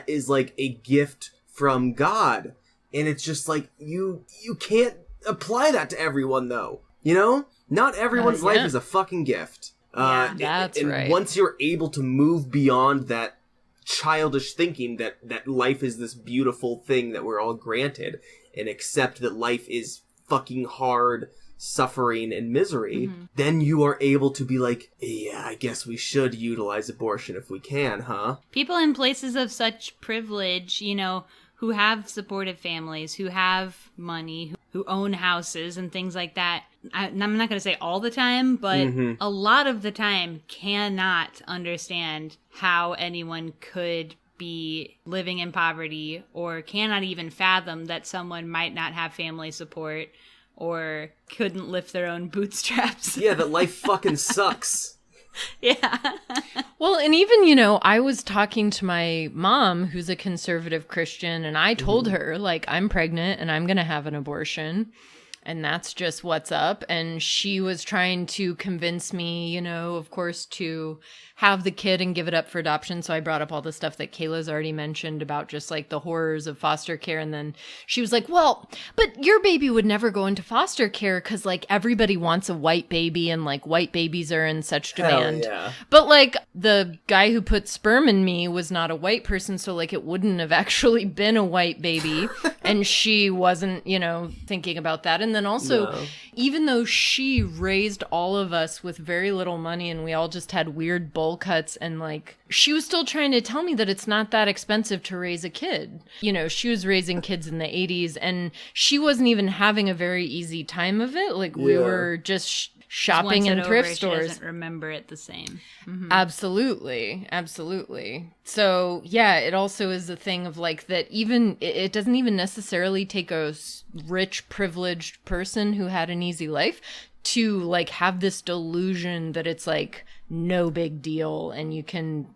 is like a gift from God. And it's just like, you can't apply that to everyone though. You know? Not everyone's life is a fucking gift. That's and right. Once you're able to move beyond that childish thinking that life is this beautiful thing that we're all granted, and accept that life is fucking hard, suffering, and misery, then you are able to be like, yeah, I guess we should utilize abortion if we can, huh? People in places of such privilege, you know, who have supportive families, who have money, who own houses and things like that. I'm not going to say all the time, but a lot of the time cannot understand how anyone could be living in poverty, or cannot even fathom that someone might not have family support or couldn't lift their own bootstraps. Yeah, that life fucking sucks. Yeah. Well, and even, you know, I was talking to my mom, who's a conservative Christian, and I told her, like, I'm pregnant and I'm going to have an abortion, and that's just what's up. And she was trying to convince me, you know, of course, to have the kid and give it up for adoption. So I brought up all the stuff that Kayla's already mentioned about just like the horrors of foster care. And then she was like, well, but your baby would never go into foster care because like everybody wants a white baby, and like white babies are in such demand. Hell yeah. But like the guy who put sperm in me was not a white person. So like it wouldn't have actually been a white baby. And she wasn't, you know, thinking about that. And then also, even though she raised all of us with very little money and we all just had weird bowl cuts, and like she was still trying to tell me that it's not that expensive to raise a kid. You know, she was raising kids in the 80s and she wasn't even having a very easy time of it. Like we were just shopping in thrift stores. She doesn't remember it the same. Absolutely. So yeah, it also is a thing of like that. Even it doesn't even necessarily take a rich, privileged person who had an easy life to like have this delusion that it's like no big deal and you can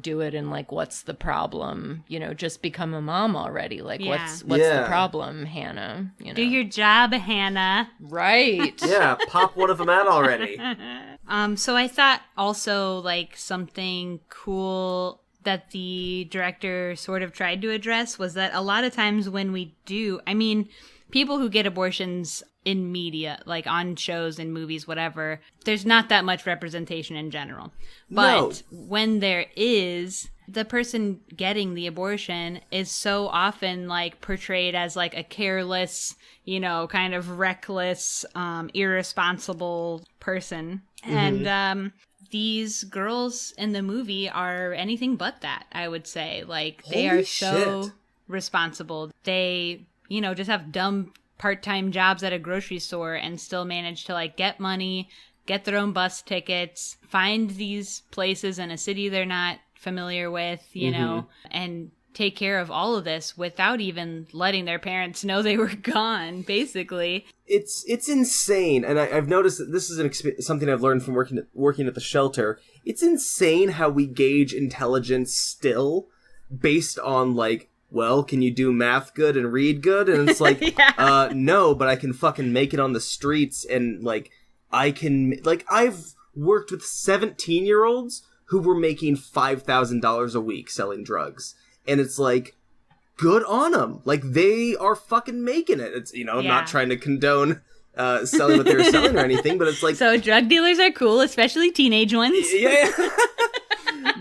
do it, and like, what's the problem? Just become a mom already. Like, Yeah. what's the problem, Hannah? Do your job, Hannah. Right. Yeah, pop one of them out already. So I thought also like something cool that the director sort of tried to address was that a lot of times when we do, I mean, people who get abortions in media, like on shows and movies, whatever, there's not that much representation in general. But when there is, the person getting the abortion is so often like portrayed as like a careless, kind of reckless, irresponsible person. Mm-hmm. And these girls in the movie are anything but that, I would say. Like, they are so responsible. They, just have dumb part-time jobs at a grocery store and still manage to like get money, get their own bus tickets, find these places in a city they're not familiar with, and take care of all of this without even letting their parents know they were gone, basically. It's insane, and I've noticed that this is something I've learned from working at the shelter. It's insane how we gauge intelligence still based on, like, well, can you do math good and read good? And it's like, no, but I can fucking make it on the streets, and, like, I've worked with 17-year-olds who were making $5,000 a week selling drugs. And it's like, good on them. Like, they are fucking making it. It's, I'm not trying to condone selling what they were selling or anything, but it's like... So drug dealers are cool, especially teenage ones. Yeah.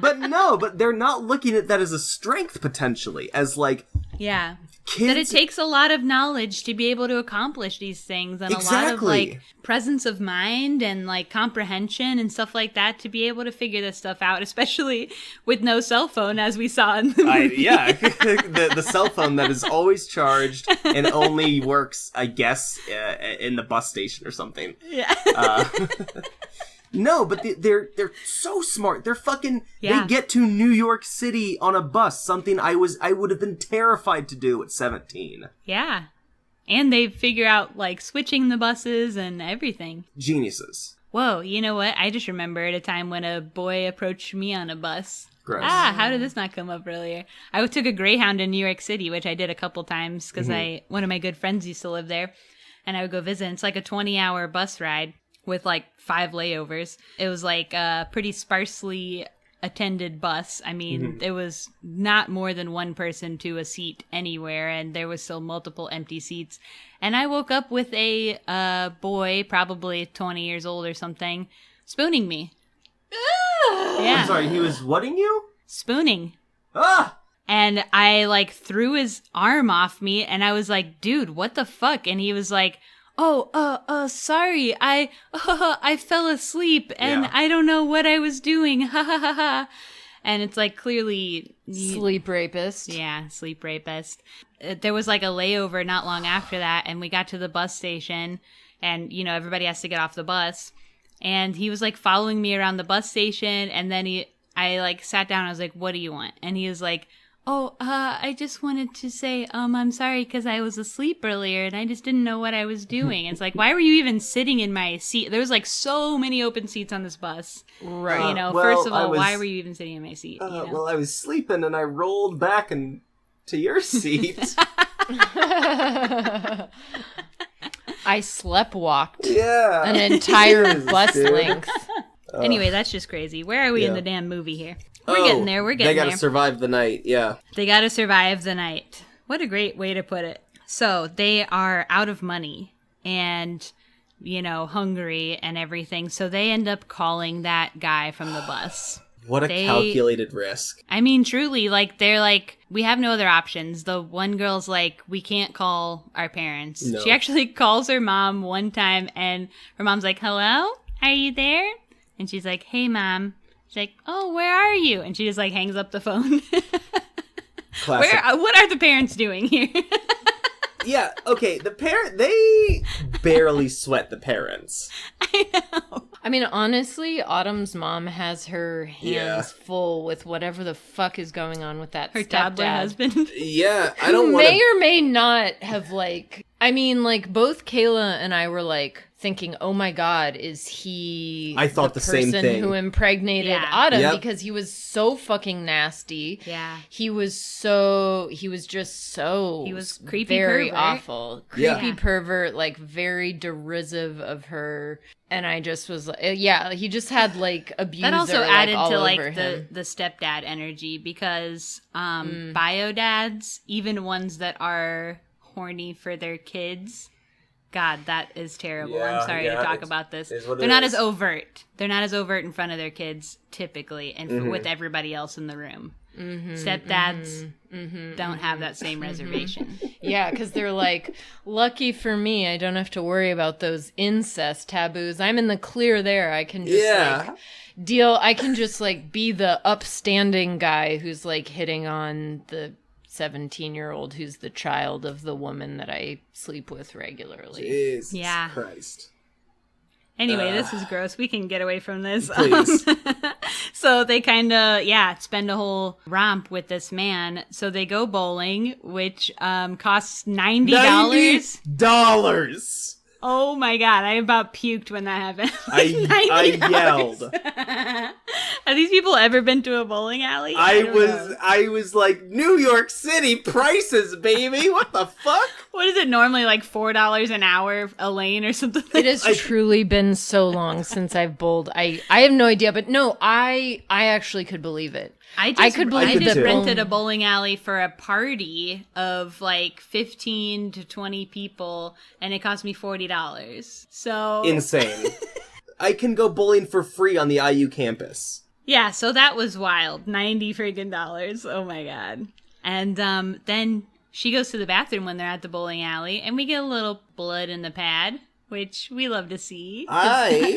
But they're not looking at that as a strength, potentially. As, like... Yeah. Kids... That it takes a lot of knowledge to be able to accomplish these things, and a lot of, like, presence of mind and, like, comprehension and stuff like that to be able to figure this stuff out, especially with no cell phone, as we saw in the movie. The cell phone that is always charged and only works, I guess, in the bus station or something. Yeah. No, but they're so smart. They're fucking... Yeah. They get to New York City on a bus, something I would have been terrified to do at 17. Yeah. And they figure out, like, switching the buses and everything. Geniuses. Whoa, you know what? I just remembered a time when a boy approached me on a bus. Gross. How did this not come up earlier? I took a Greyhound in New York City, which I did a couple times because one of my good friends used to live there. And I would go visit. It's like a 20-hour bus ride with like 5 layovers. It was like a pretty sparsely attended bus. I mean, there was not more than one person to a seat anywhere, and there was still multiple empty seats. And I woke up with a boy, probably 20 years old or something, spooning me. Yeah. I'm sorry, he was whatting you? Spooning. Ah! And I like threw his arm off me, and I was like, dude, what the fuck? And he was like, sorry, I fell asleep and I don't know what I was doing. Ha ha ha ha. And it's like clearly sleep rapist. Yeah, sleep rapist. There was like a layover not long after that, and we got to the bus station, and everybody has to get off the bus, and he was like following me around the bus station, and then I like sat down. I was like, "What do you want?" And he was like, I just wanted to say, I'm sorry because I was asleep earlier and I just didn't know what I was doing. It's like, why were you even sitting in my seat? There was like so many open seats on this bus. Right. First of all, why were you even sitting in my seat? Well, I was sleeping and I rolled back into your seat. I sleptwalked an entire bus length. Anyway, that's just crazy. Where are we in the damn movie here? We're getting there. They gotta survive the night, yeah. They gotta survive the night. What a great way to put it. So they are out of money and, hungry and everything. So they end up calling that guy from the bus. What a calculated risk. I mean, truly, like, they're like, we have no other options. The one girl's like, we can't call our parents. No. She actually calls her mom one time, and her mom's like, hello? Are you there? And she's like, hey, Mom. She's like, oh, where are you? And she just, like, hangs up the phone. Classic. What are the parents doing here? Yeah, okay, they barely sweat the parents. I know. I mean, honestly, Autumn's mom has her hands full with whatever the fuck is going on with that her toddler husband. Yeah, I don't want may or may not have, like... I mean, like, both Kayla and I were like, thinking, oh my God, is he I thought the same person thing. who impregnated Yeah. Autumn? Yep. Because he was so fucking nasty. Yeah. He was just so He was creepy very pervert. awful. Yeah. Creepy pervert, like very derisive of her. And I just was like, yeah, he just had like abuser That also like, added all to over like him. the stepdad energy because bio dads, even ones that are horny for their kids, God, that is terrible. Yeah, I'm sorry to yeah, talk it's- about this. it's what it They're not is. as overt. They're not as overt in front of their kids typically, and with everybody else in the room. Stepdads don't have that same reservation. Yeah, because they're like, lucky for me, I don't have to worry about those incest taboos. I'm in the clear there. I can just like deal. I can just like be the upstanding guy who's like hitting on the 17-year-old who's the child of the woman that I sleep with regularly. Jesus Yeah. Christ. Anyway, this is gross. We can get away from this. Please. So they kind of, spend a whole romp with this man. So they go bowling, which costs $90. $90. Oh my God, I about puked when that happened. I $90. yelled. Have these people ever been to a bowling alley? don't know. I was like, New York City prices, baby. What the fuck? What is it normally, like $4 an hour a lane or something? It has truly been so long since I've bowled. I have no idea, but no, I actually could believe it. I could believe I just too. rented a bowling alley for a party of like 15 to 20 people, and it cost me $40. So Insane. I can go bowling for free on the IU campus. yeah, so that was wild. $90 freaking dollars. Oh my God. And then she goes to the bathroom when they're at the bowling alley, and we get a little blood in the pad, which we love to see.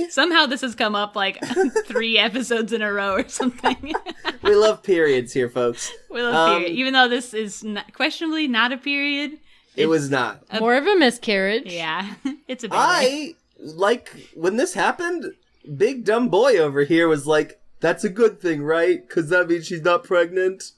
Somehow this has come up like 3 episodes in a row or something. We love periods here, folks. We love period. Even though this is questionably not a period. It was not. More of a miscarriage. Yeah, it's a big When this happened, big dumb boy over here was like, that's a good thing, right? Because that means she's not pregnant.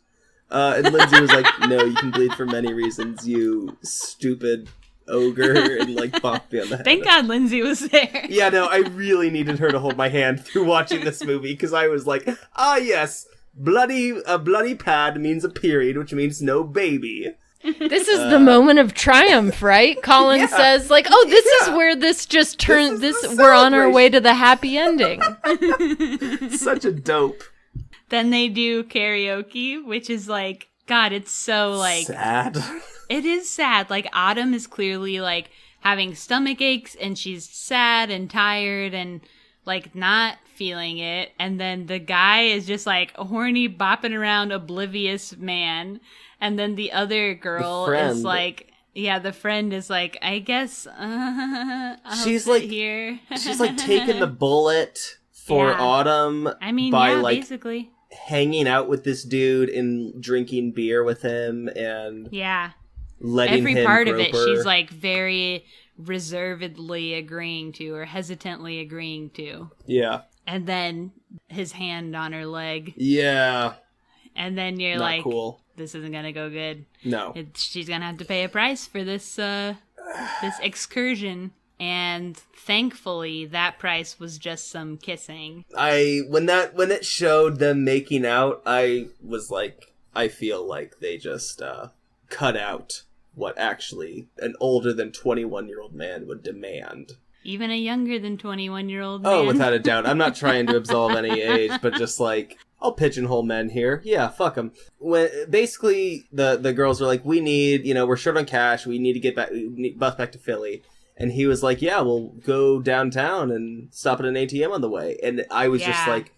And Lindsay was like, no, you can bleed for many reasons, you stupid ogre, and like bopped me on the head. Thank God Lindsay was there. Yeah, no, I really needed her to hold my hand through watching this movie, because I was like, yes, a bloody pad means a period, which means no baby. This is the moment of triumph, right? Colin says, like, oh, this is where this just turned, we're on our way to the happy ending. Such a dope. Then they do karaoke, which is like, God, it's so like... Sad. It is sad. Like, Autumn is clearly like having stomach aches, and she's sad and tired and like not feeling it. And then the guy is just like a horny, bopping around, oblivious man. And then the other girl is like, the friend is like, I guess She's sit like here. She's like taking the bullet for Yeah. Autumn. I mean, by, yeah, like, basically. hanging out with this dude and drinking beer with him and Yeah. letting Every him part of grope it, her. she's like very reservedly agreeing to, or hesitantly agreeing to. Yeah. And then his hand on her leg. Yeah. And then you're Not like, cool. this isn't going to go good. No. She's going to have to pay a price for this this excursion. And thankfully, that price was just some kissing. When it showed them making out, I was like, I feel like they just cut out what actually an older than 21-year-old man would demand. Even a younger than 21-year-old man. Oh, without a doubt. I'm not trying to absolve any age, but just like, I'll pigeonhole men here. Yeah, fuck them. When basically the girls are like, we need, we're short on cash. We need to get back, bus back to Philly. And he was like, yeah, we'll go downtown and stop at an ATM on the way. And I was just like,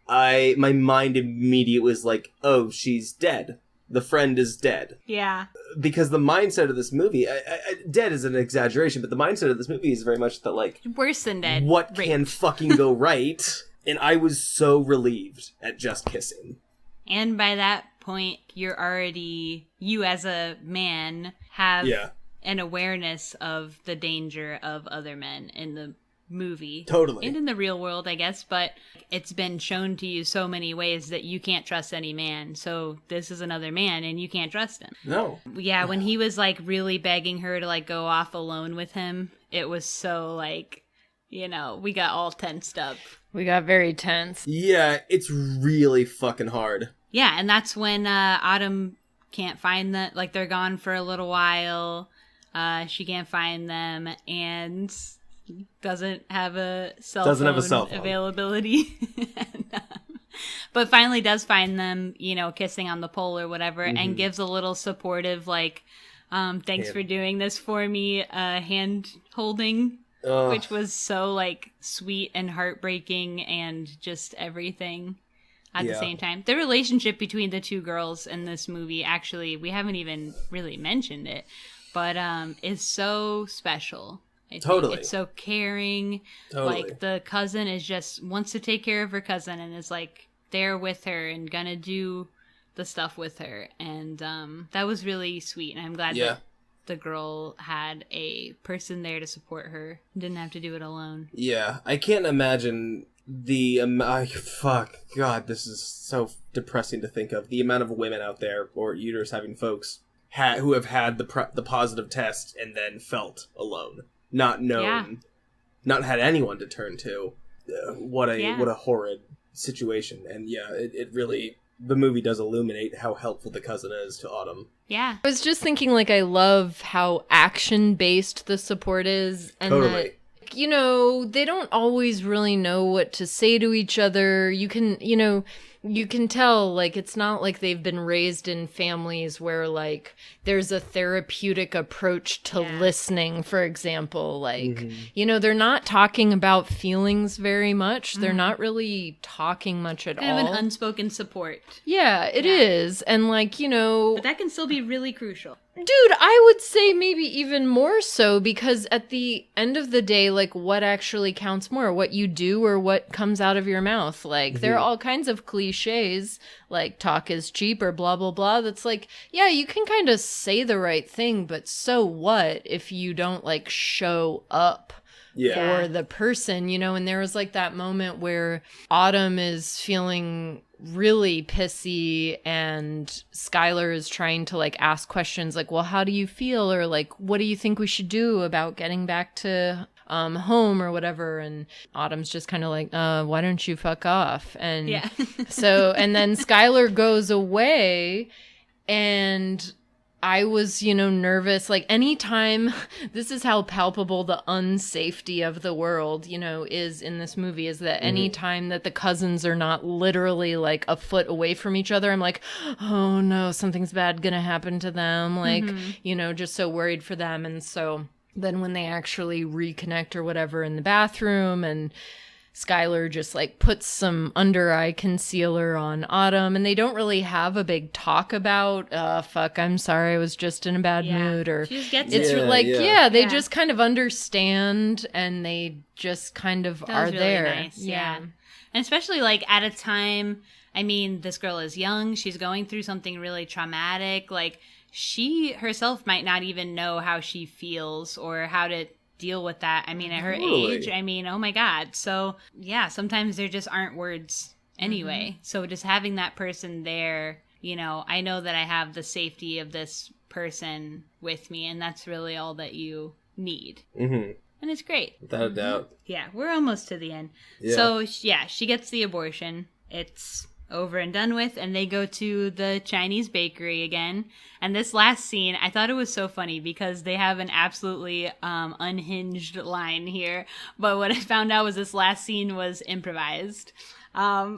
my mind immediately was like, oh, she's dead. The friend is dead. Yeah. Because the mindset of this movie, dead is an exaggeration, but the mindset of this movie is very much that, like, worse than dead. What can fucking go right? And I was so relieved at just kissing. And by that point, you as a man, have an awareness of the danger of other men in the movie. Totally. And in the real world, I guess, but it's been shown to you so many ways that you can't trust any man. So this is another man and you can't trust him. No. Yeah, when he was like really begging her to like go off alone with him it was so like, we got all tensed up. We got very tense. Yeah, it's really fucking hard. Yeah, and that's when Autumn can't find them. Like, they're gone for a little while. She can't find them and doesn't have a cell phone availability. But finally does find them, kissing on the pole or whatever, and gives a little supportive, like, thanks for doing this for me, hand holding, which was so, like, sweet and heartbreaking and just everything at the same time. The relationship between the two girls in this movie, actually, we haven't even really mentioned it, but is so special. I think it's so caring. Totally. Like, the cousin is just wants to take care of her cousin and is like there with her and gonna do the stuff with her, and that was really sweet, and I'm glad that the girl had a person there to support her, didn't have to do it alone. Yeah, I can't imagine the fuck, God, this is so depressing to think of, the amount of women out there, or uterus having folks who have had the positive test and then felt alone, not known, not had anyone to turn to. What a horrid situation. And it really, the movie does illuminate how helpful the cousin is to Autumn. Yeah. I was just thinking, like, I love how action-based the support is, and that, they don't always really know what to say to each other. You can tell, like, it's not like they've been raised in families where, like, there's a therapeutic approach to listening, for example. Like, they're not talking about feelings very much. They're not really talking much at all. Kind of an unspoken support. Yeah, it is. And, like, But that can still be really crucial. Dude, I would say maybe even more so, because at the end of the day, like, what actually counts more? What you do or what comes out of your mouth? Like, there are all kinds of cliches, like, talk is cheap or blah, blah, blah. That's like, yeah, you can kind of say the right thing, but so what if you don't, like, show up for the person, And there was, like, that moment where Autumn is feeling really pissy and Skylar is trying to, like, ask questions like, well, how do you feel, or like, what do you think we should do about getting back to home or whatever, and Autumn's just kind of like, why don't you fuck off? And and then Skylar goes away, and I was, nervous. Like, anytime, this is how palpable the unsafety of the world, is in this movie, is that anytime that the cousins are not literally, like, a foot away from each other, I'm like, oh no, something's bad gonna happen to them. Like, just so worried for them. And so then when they actually reconnect or whatever in the bathroom, and Skylar just, like, puts some under-eye concealer on Autumn, and they don't really have a big talk about, fuck, I'm sorry, I was just in a bad mood, or she just gets it's it. They just kind of understand, and they just kind of are really there. Nice. Yeah. And especially, like, at a time, I mean, this girl is young, she's going through something really traumatic, like, she herself might not even know how she feels or how to deal with that. I mean, at her age, I mean, oh my God. So yeah, sometimes there just aren't words anyway. So just having that person there, I know that I have the safety of this person with me, and that's really all that you need. And it's great. Without a doubt. Yeah, we're almost to the end. So she gets the abortion. It's over and done with, and they go to the Chinese bakery again. And this last scene, I thought it was so funny because they have an absolutely unhinged line here. But what I found out was this last scene was improvised. They're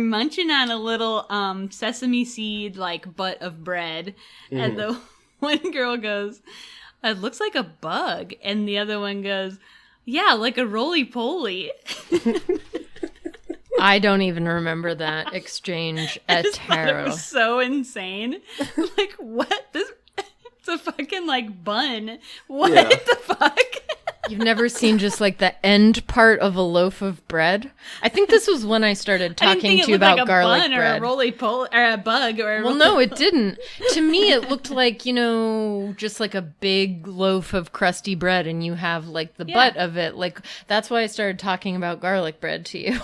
munching on a little sesame seed, like, butt of bread. And the one girl goes, it looks like a bug. And the other one goes, yeah, like a roly-poly. I don't even remember that exchange at Tarot. It was so insane. Like, what? It's a fucking, like, bun. What the fuck? You've never seen just like the end part of a loaf of bread? I think this was when I started talking to you about like a garlic bun bread. Or a roly-poly or a bug or a Well, no, it didn't. To me, it looked like, just like a big loaf of crusty bread, and you have like the butt of it. Like, that's why I started talking about garlic bread to you.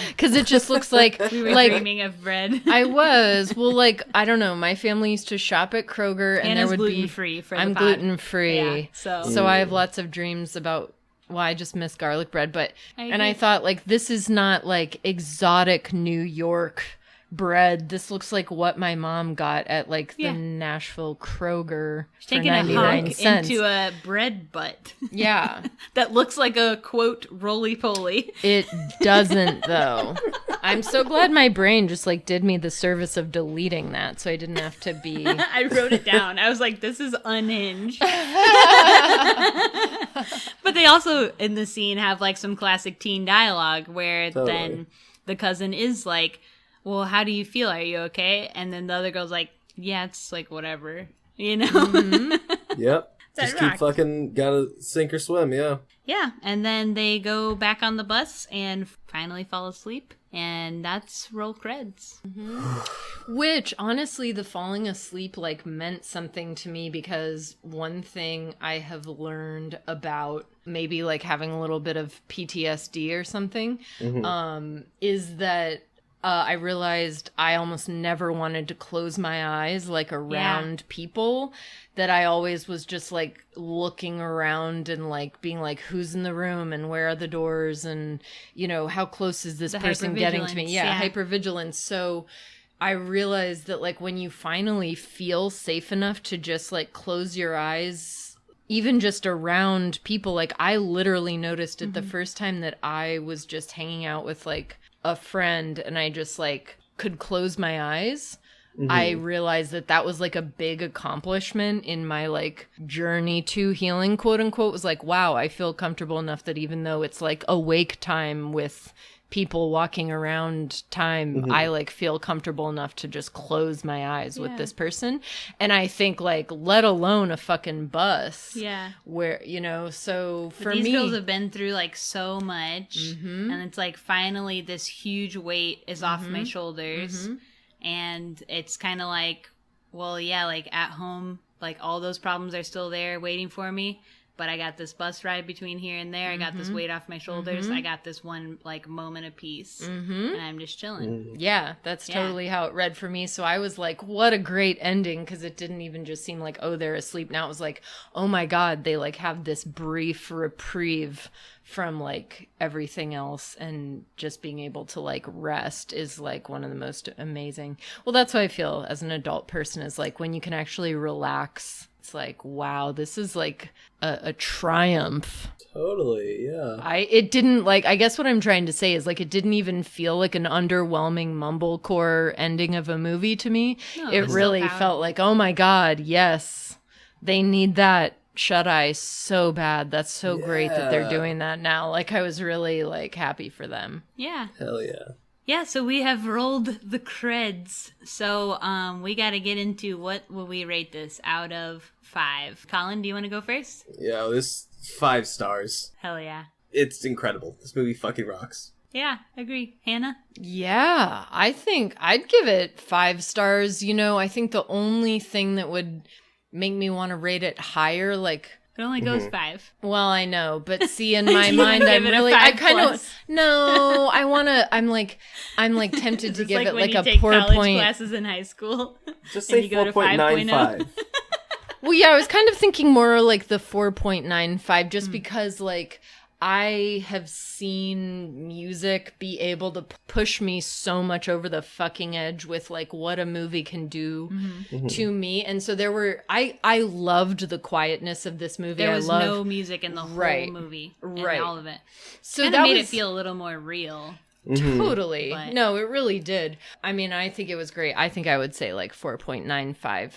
Because it just looks like we were like dreaming of bread. I was. Well, like, I don't know. My family used to shop at Kroger, and Anna's there would be gluten-free for the I'm pod. gluten-free. Yeah, So I have lots of dreams about. Well, I just miss garlic bread, but I I thought like this is not like exotic New York bread. This looks like what my mom got at like the Nashville Kroger She's for taking a 99 hunk cents. into a bread butt. Yeah. That looks like a, quote, roly-poly. It doesn't, though. I'm so glad my brain just like did me the service of deleting that, so I didn't have to be. I wrote it down. I was like, this is unhinged. But they also, in the scene, have like some classic teen dialogue where then the cousin is like, well, how do you feel? Are you okay? And then the other girl's like, yeah, it's like whatever, Yep. That Just rocked. keep fucking gotta sink or swim, yeah. Yeah, and then they go back on the bus and finally fall asleep, and that's roll creds. Which, honestly, the falling asleep, like, meant something to me because one thing I have learned about maybe, like, having a little bit of PTSD or something, is that I realized I almost never wanted to close my eyes, like, around people, that I always was just, like, looking around and, like, being like, who's in the room and where are the doors and, how close is this The person getting to me? hypervigilance, Yeah, hypervigilance. So I realized that, like, when you finally feel safe enough to just, like, close your eyes, even just around people, like, I literally noticed it the first time that I was just hanging out with, like, a friend and I just, like, could close my eyes. I realized that was like a big accomplishment in my like journey to healing, quote unquote. Was like, wow, I feel comfortable enough that even though it's like awake time with people walking around time, I like feel comfortable enough to just close my eyes with this person. And I think like, let alone a fucking bus. Yeah. Where, so for these me, girls have been through like so much, and it's like finally this huge weight is off my shoulders. And it's kind of like, well, yeah, like at home, like all those problems are still there waiting for me. But I got this bus ride between here and there. I got this weight off my shoulders. I got this one like moment of peace. And I'm just chilling. yeah, that's totally how it read for me. So I was like, what a great ending. Because it didn't even just seem like, oh, they're asleep. Now it was like, oh my God, they like have this brief reprieve from like everything else, and just being able to like rest is like one of the most amazing. Well, that's what I feel as an adult person, is like when you can actually relax. It's like, wow, this is like a triumph. Totally, yeah. It didn't like, I guess what I'm trying to say is like, it didn't even feel like an underwhelming mumblecore ending of a movie to me. No, it was really so felt like, oh my God, yes, they need that shut eye so bad. That's so great that they're doing that now. Like, I was really like happy for them. Yeah. Hell yeah. Yeah, so we have rolled the creds. So we got to get into what will we rate this out of 5. Colin, do you want to go first? Yeah, this 5 stars. Hell yeah. It's incredible. This movie fucking rocks. Yeah, agree. Hannah? Yeah, I think I'd give it 5 stars. I think the only thing that would make me want to rate it higher, like, It only goes 5. well, I know, but see, in my You mind, wanna I'm give it a really, 5 I kind of, plus. no, I want to, I'm like tempted to It's give like it when like you a take poor college point. classes in high school. Just And say you go to 5.0. 4.95. Well, yeah, I was kind of thinking more like the 4.95, just because like I have seen music be able to push me so much over the fucking edge with like what a movie can do to me. And so I loved the quietness of this movie. There was I loved, no music in the whole Right. movie. Right. And all of it. so Kind that of made was, it feel a little more real. totally. But- No, it really did. I mean, I think it was great. I think I would say like 4.95.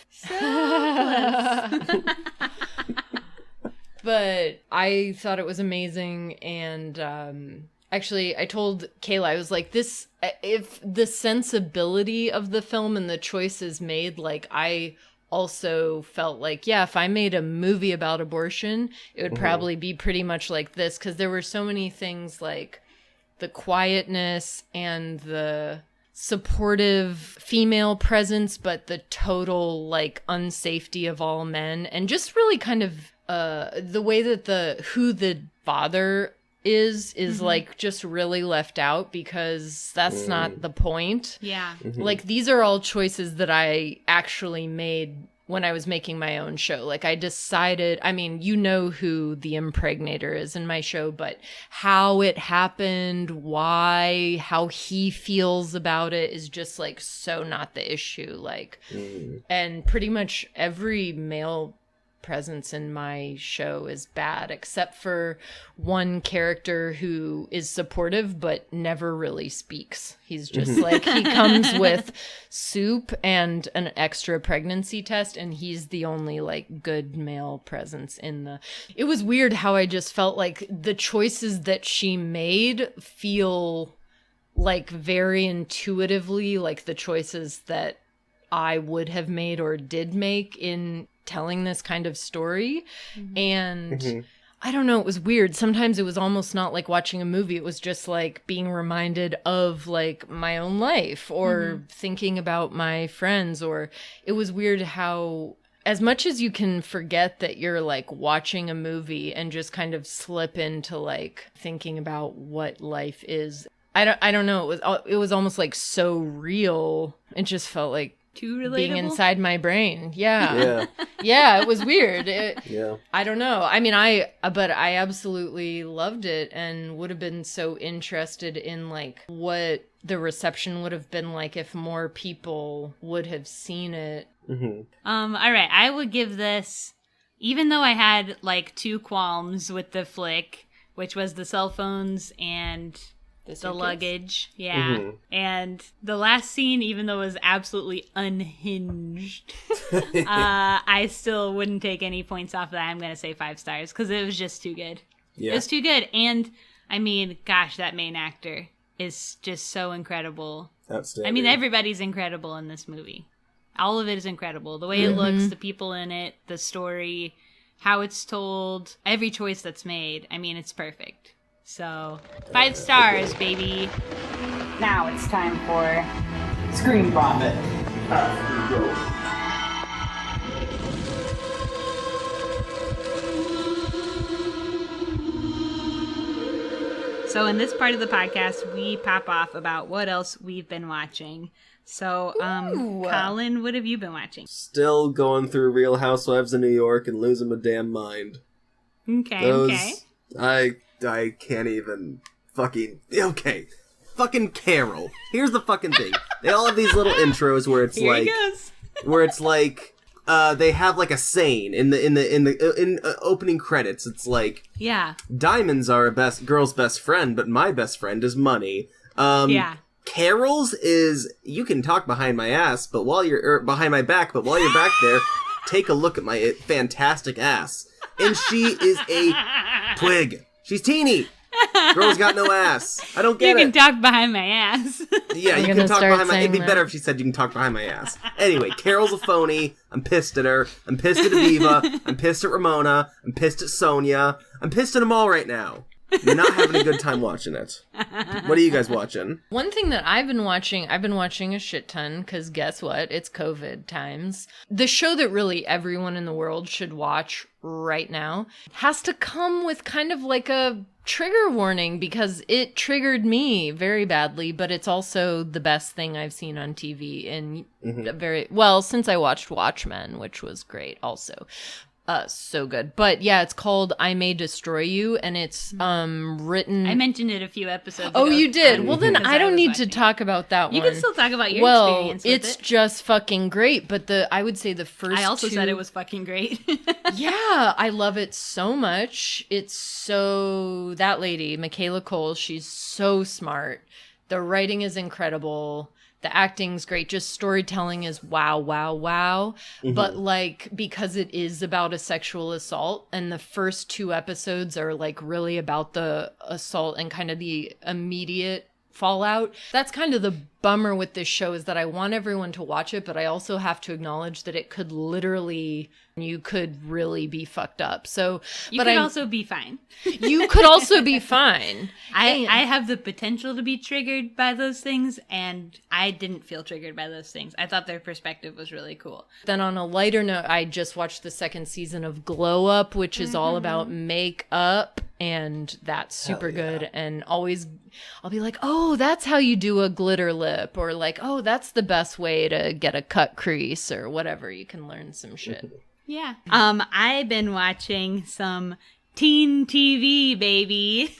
But I thought it was amazing. And actually, I told Kayla, I was like, if the sensibility of the film and the choices made, like, I also felt like, yeah, if I made a movie about abortion, it would probably be pretty much like this, because there were so many things like the quietness and the supportive female presence, but the total like unsafety of all men, and just really kind of the way that who the father is like just really left out, because that's not the point. Yeah. Like, these are all choices that I actually made when I was making my own show. Like, I decided, I mean, you know who the impregnator is in my show, but how it happened, why, how he feels about it is just like so not the issue. Like, and pretty much every male presence in my show is bad, except for one character who is supportive but never really speaks. He's just like, he comes with soup and an extra pregnancy test, and he's the only like good male presence in the... It was weird how I just felt like the choices that she made feel like very intuitively like the choices that I would have made or did make in telling this kind of story. And I don't know, it was weird. Sometimes it was almost not like watching a movie. It was just like being reminded of like my own life, or thinking about my friends, or it was weird how, as much as you can forget that you're like watching a movie and just kind of slip into like thinking about what life is. I don't know. It was almost like so real. It just felt like Too relatable? being inside my brain. Yeah. Yeah, it was weird. I don't know. I mean, but I absolutely loved it, and would have been so interested in like what the reception would have been like if more people would have seen it. All right, I would give this, even though I had like two qualms with the flick, which was the cell phones and the luggage, and the last scene, even though it was absolutely unhinged, I still wouldn't take any points off of that. I'm gonna say 5 stars because it was just too good. It was too good, and I mean, gosh, that main actor is just so incredible. Outstanding. I mean, everybody's incredible in this movie. All of it is incredible. The way it looks, the people in it, the story, how it's told, every choice that's made. I mean, it's perfect. So, 5 stars, baby. Now it's time for ScreenVomit. So in this part of the podcast, we pop off about what else we've been watching. So, Colin, what have you been watching? Still going through Real Housewives of New York and losing my damn mind. Okay. I can't even fucking... Okay. Fucking Carol. Here's the fucking thing. They all have these little intros where it's where it's like, they have like a saying in the opening credits. It's like, diamonds are a girl's best friend, but my best friend is money. Carol's is, you can talk behind my ass, but while you're behind my back, but while you're back there, take a look at my fantastic ass. And she is a twig. She's teeny. Girl's got no ass. I don't get it. You can talk behind my ass. Yeah, you can talk behind my... It'd be better if she said you can talk behind my ass. Anyway, Carol's a phony. I'm pissed at her. I'm pissed at Aviva. I'm pissed at Ramona. I'm pissed at Sonia. I'm pissed at them all right now. I'm not having a good time watching it. What are you guys watching? One thing that I've been watching a shit ton, because guess what? It's COVID times. The show that really everyone in the world should watch right now has to come with kind of like a trigger warning, because it triggered me very badly, but it's also the best thing I've seen on TV in since I watched Watchmen, which was great also. So good. But yeah, it's called I May Destroy You, and it's written... I mentioned it a few episodes ago. Oh, you did? Well, then I don't need to talk about that one. You can still talk about your experience with it's just fucking great, but I would say the first I also said it was fucking great. Yeah, I love it so much. It's so... That lady, Michaela Cole, she's so smart. The writing is incredible. The acting's great. Just storytelling is wow, wow, wow. But like, because it is about a sexual assault, and the first 2 episodes are like really about the assault and kind of the immediate fallout. That's kind of the bummer with this show, is that I want everyone to watch it, but I also have to acknowledge that it could literally, you could really be fucked up. So, you could also be fine. You could also be fine. I have the potential to be triggered by those things, and I didn't feel triggered by those things. I thought their perspective was really cool. Then on a lighter note, I just watched the second season of Glow Up, which is all about makeup, and that's super good. And always I'll be like, oh, that's how you do a glitter lip, or like, oh, that's the best way to get a cut crease, or whatever. You can learn some shit. Yeah. I've been watching some teen TV, baby.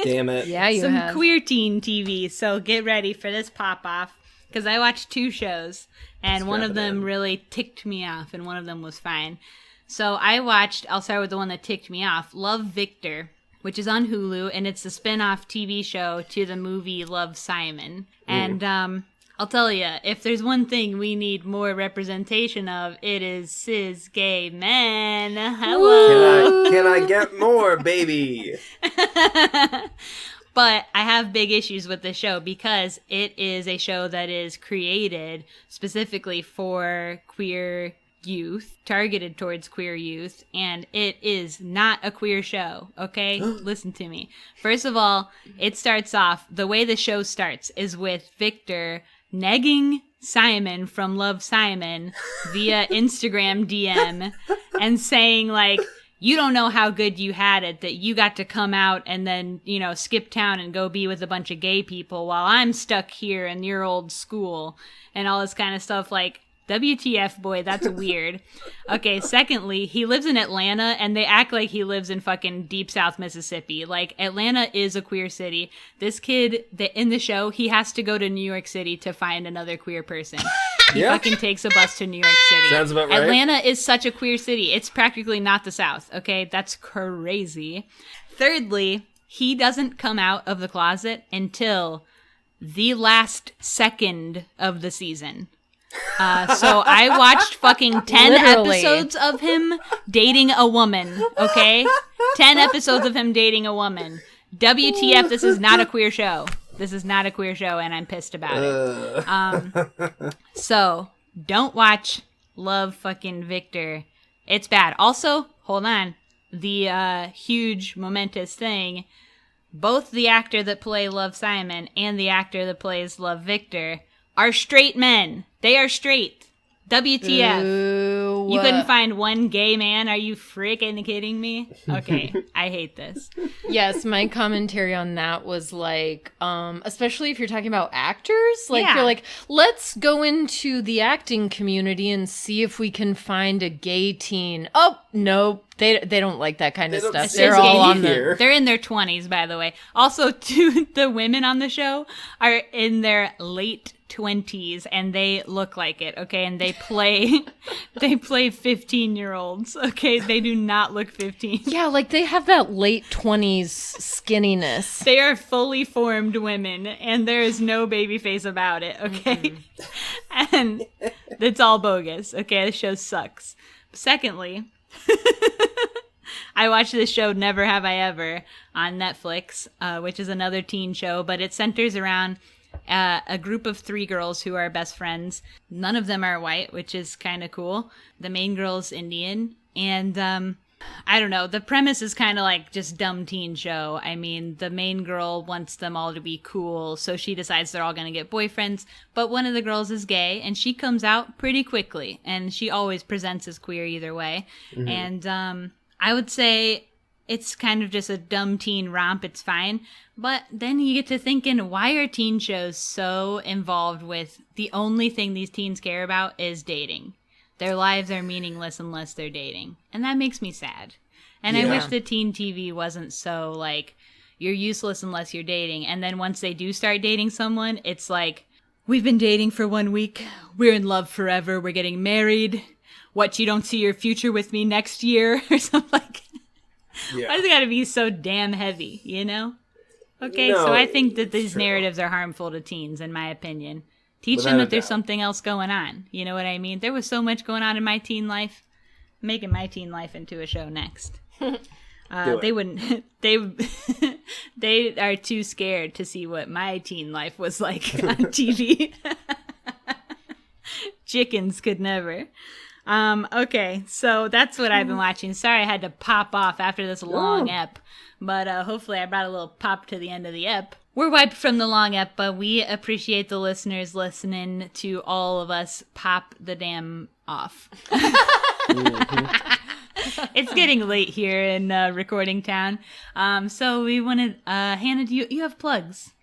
Damn it. Yeah, you some have. queer teen TV. So get ready for this pop off, because I watched 2 shows, and one of them really ticked me off, and one of them was fine. So I'll start with the one that ticked me off, Love, Victor, which is on Hulu, and it's a spin-off TV show to the movie Love, Simon. And I'll tell you, if there's one thing we need more representation of, it is cis gay men. Hello. Can I get more, baby? But I have big issues with this show because it is a show that is created specifically for queer youth, targeted towards queer youth, and it is not a queer show, okay? Listen to me. First of all, it starts off, the way the show starts is with Victor negging Simon from Love, Simon via Instagram DM and saying, like, you don't know how good you had it, that you got to come out and then, you know, skip town and go be with a bunch of gay people while I'm stuck here in your old school and all this kind of stuff. Like, WTF, boy, that's weird. Okay, secondly, he lives in Atlanta, and they act like he lives in fucking deep South Mississippi. Like, Atlanta is a queer city. This kid, in the show, he has to go to New York City to find another queer person. He fucking takes a bus to New York City. Sounds about right. Atlanta is such a queer city. It's practically not the South, okay? That's crazy. Thirdly, he doesn't come out of the closet until the last second of the season. So I watched fucking 10 episodes of him dating a woman, okay? 10 episodes of him dating a woman. WTF, this is not a queer show. This is not a queer show, and I'm pissed about it. So, don't watch Love fucking Victor. It's bad. Also, hold on. The huge momentous thing, both the actor that plays Love Simon and the actor that plays Love Victor are straight men. They are straight. WTF. Ooh. You couldn't find one gay man? Are you freaking kidding me? Okay, I hate this. Yes, my commentary on that was like, especially if you're talking about actors, like Yeah. you're like, let's go into the acting community and see if we can find a gay teen. Oh, no, they don't like that kind of stuff. They're all on the... They're in their 20s, by the way. Also, the women on the show are in their late 20s, and they look like it, okay? And they play 15-year-olds, okay? They do not look 15. Yeah, like they have that late 20s skinniness. They are fully formed women, and there is no baby face about it, okay? And it's all bogus, okay? The show sucks. Secondly, I watched this show Never Have I Ever on Netflix, which is another teen show, but it centers around a group of 3 girls who are best friends. None of them are white, which is kind of cool. The main girl's Indian, and I don't know. The premise is kind of like just dumb teen show. I mean, the main girl wants them all to be cool, so she decides they're all going to get boyfriends, but one of the girls is gay, and she comes out pretty quickly, and she always presents as queer either way. And I would say it's kind of just a dumb teen romp. It's fine. But then you get to thinking, why are teen shows so involved with the only thing these teens care about is dating? Their lives are meaningless unless they're dating. And that makes me sad. And I wish the teen TV wasn't so like, you're useless unless you're dating. And then once they do start dating someone, it's like, we've been dating for 1 week. We're in love forever. We're getting married. What, you don't see your future with me next year? Or something like that. Yeah. Why does it gotta be so damn heavy, you know? Okay, No, so I think that these narratives are harmful to teens, in my opinion. Teach them that there's something else going on. You know what I mean? There was so much going on in my teen life. I'm making my teen life into a show next. Do it. They wouldn't. They are too scared to see what my teen life was like on TV. Chickens could never. Okay, so that's what I've been watching. Sorry I had to pop off after this long ep, but hopefully I brought a little pop to the end of the ep. We're wiped from the long ep, but we appreciate the listeners listening to all of us pop the damn off. It's getting late here in recording town, so we wanted, Hannah, do you have plugs?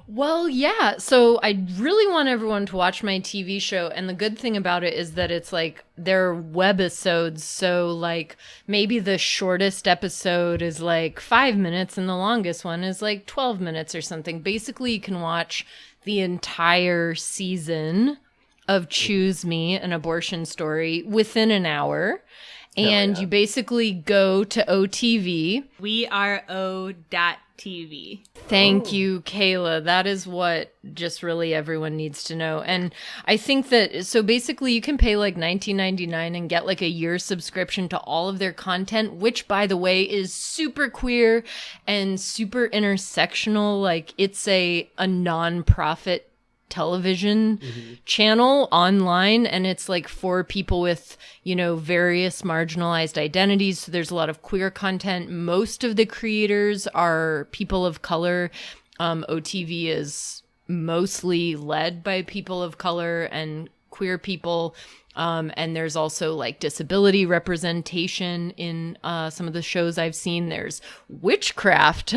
Well, yeah. So I really want everyone to watch my TV show. And the good thing about it is that it's like they're webisodes. So like maybe the shortest episode is like 5 minutes and the longest one is like 12 minutes or something. Basically, you can watch the entire season of Choose Me, an abortion story, within an hour. And you basically go to OTV. We are O.TV. Thank you, Kayla. That is what just really everyone needs to know. And I think that, so basically you can pay like $19.99 and get like a year subscription to all of their content, which by the way is super queer and super intersectional. Like it's a non-profit television channel online, and it's like for people with, you know, various marginalized identities. So there's a lot of queer content. Most of the creators are people of color. OTV is mostly led by people of color and queer people. And there's also like disability representation in some of the shows I've seen. There's witchcraft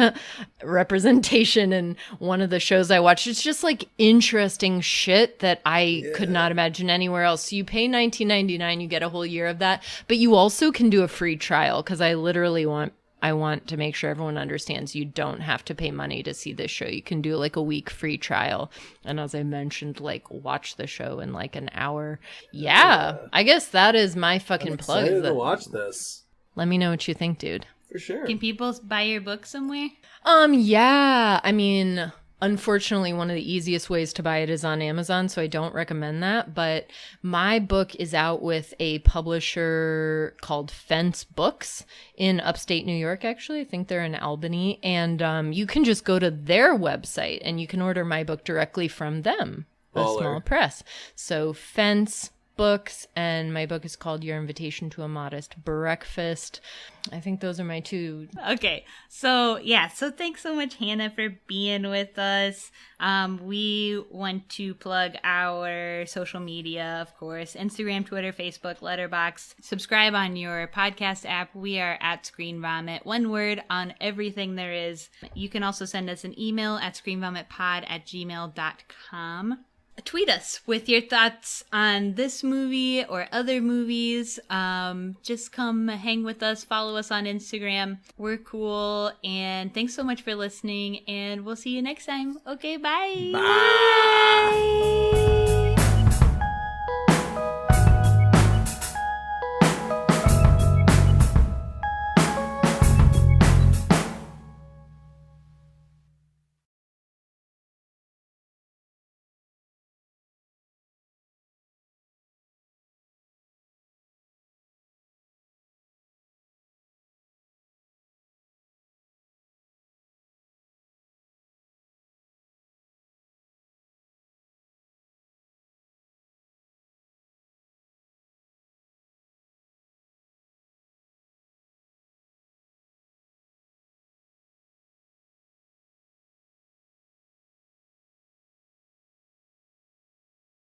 representation in one of the shows I watched. It's just like interesting shit that I could not imagine anywhere else. So you pay $19.99, you get a whole year of that, but you also can do a free trial, because I want to make sure everyone understands you don't have to pay money to see this show. You can do like a week free trial. And as I mentioned, like watch the show in like an hour. Yeah, I guess that is my fucking plug. I'm excited to watch this. Let me know what you think, dude. For sure. Can people buy your book somewhere? Yeah. I mean, unfortunately, one of the easiest ways to buy it is on Amazon, so I don't recommend that. But my book is out with a publisher called Fence Books in upstate New York, actually. I think they're in Albany. And you can just go to their website and you can order my book directly from them, a small press. So Fence Books, and my book is called Your Invitation to a Modest Breakfast. I think those are my two. Okay, so thanks so much, Hannah, for being with us. We want to plug our social media, of course, Instagram, Twitter, Facebook, Letterboxd. Subscribe on your podcast app. We are at ScreenVomit, one word on everything there is. You can also send us an email at screenvomitpod@gmail.com. Tweet us with your thoughts on this movie or other movies. Just come hang with us. Follow us on Instagram. We're cool. And thanks so much for listening. And we'll see you next time. Okay, bye. Bye.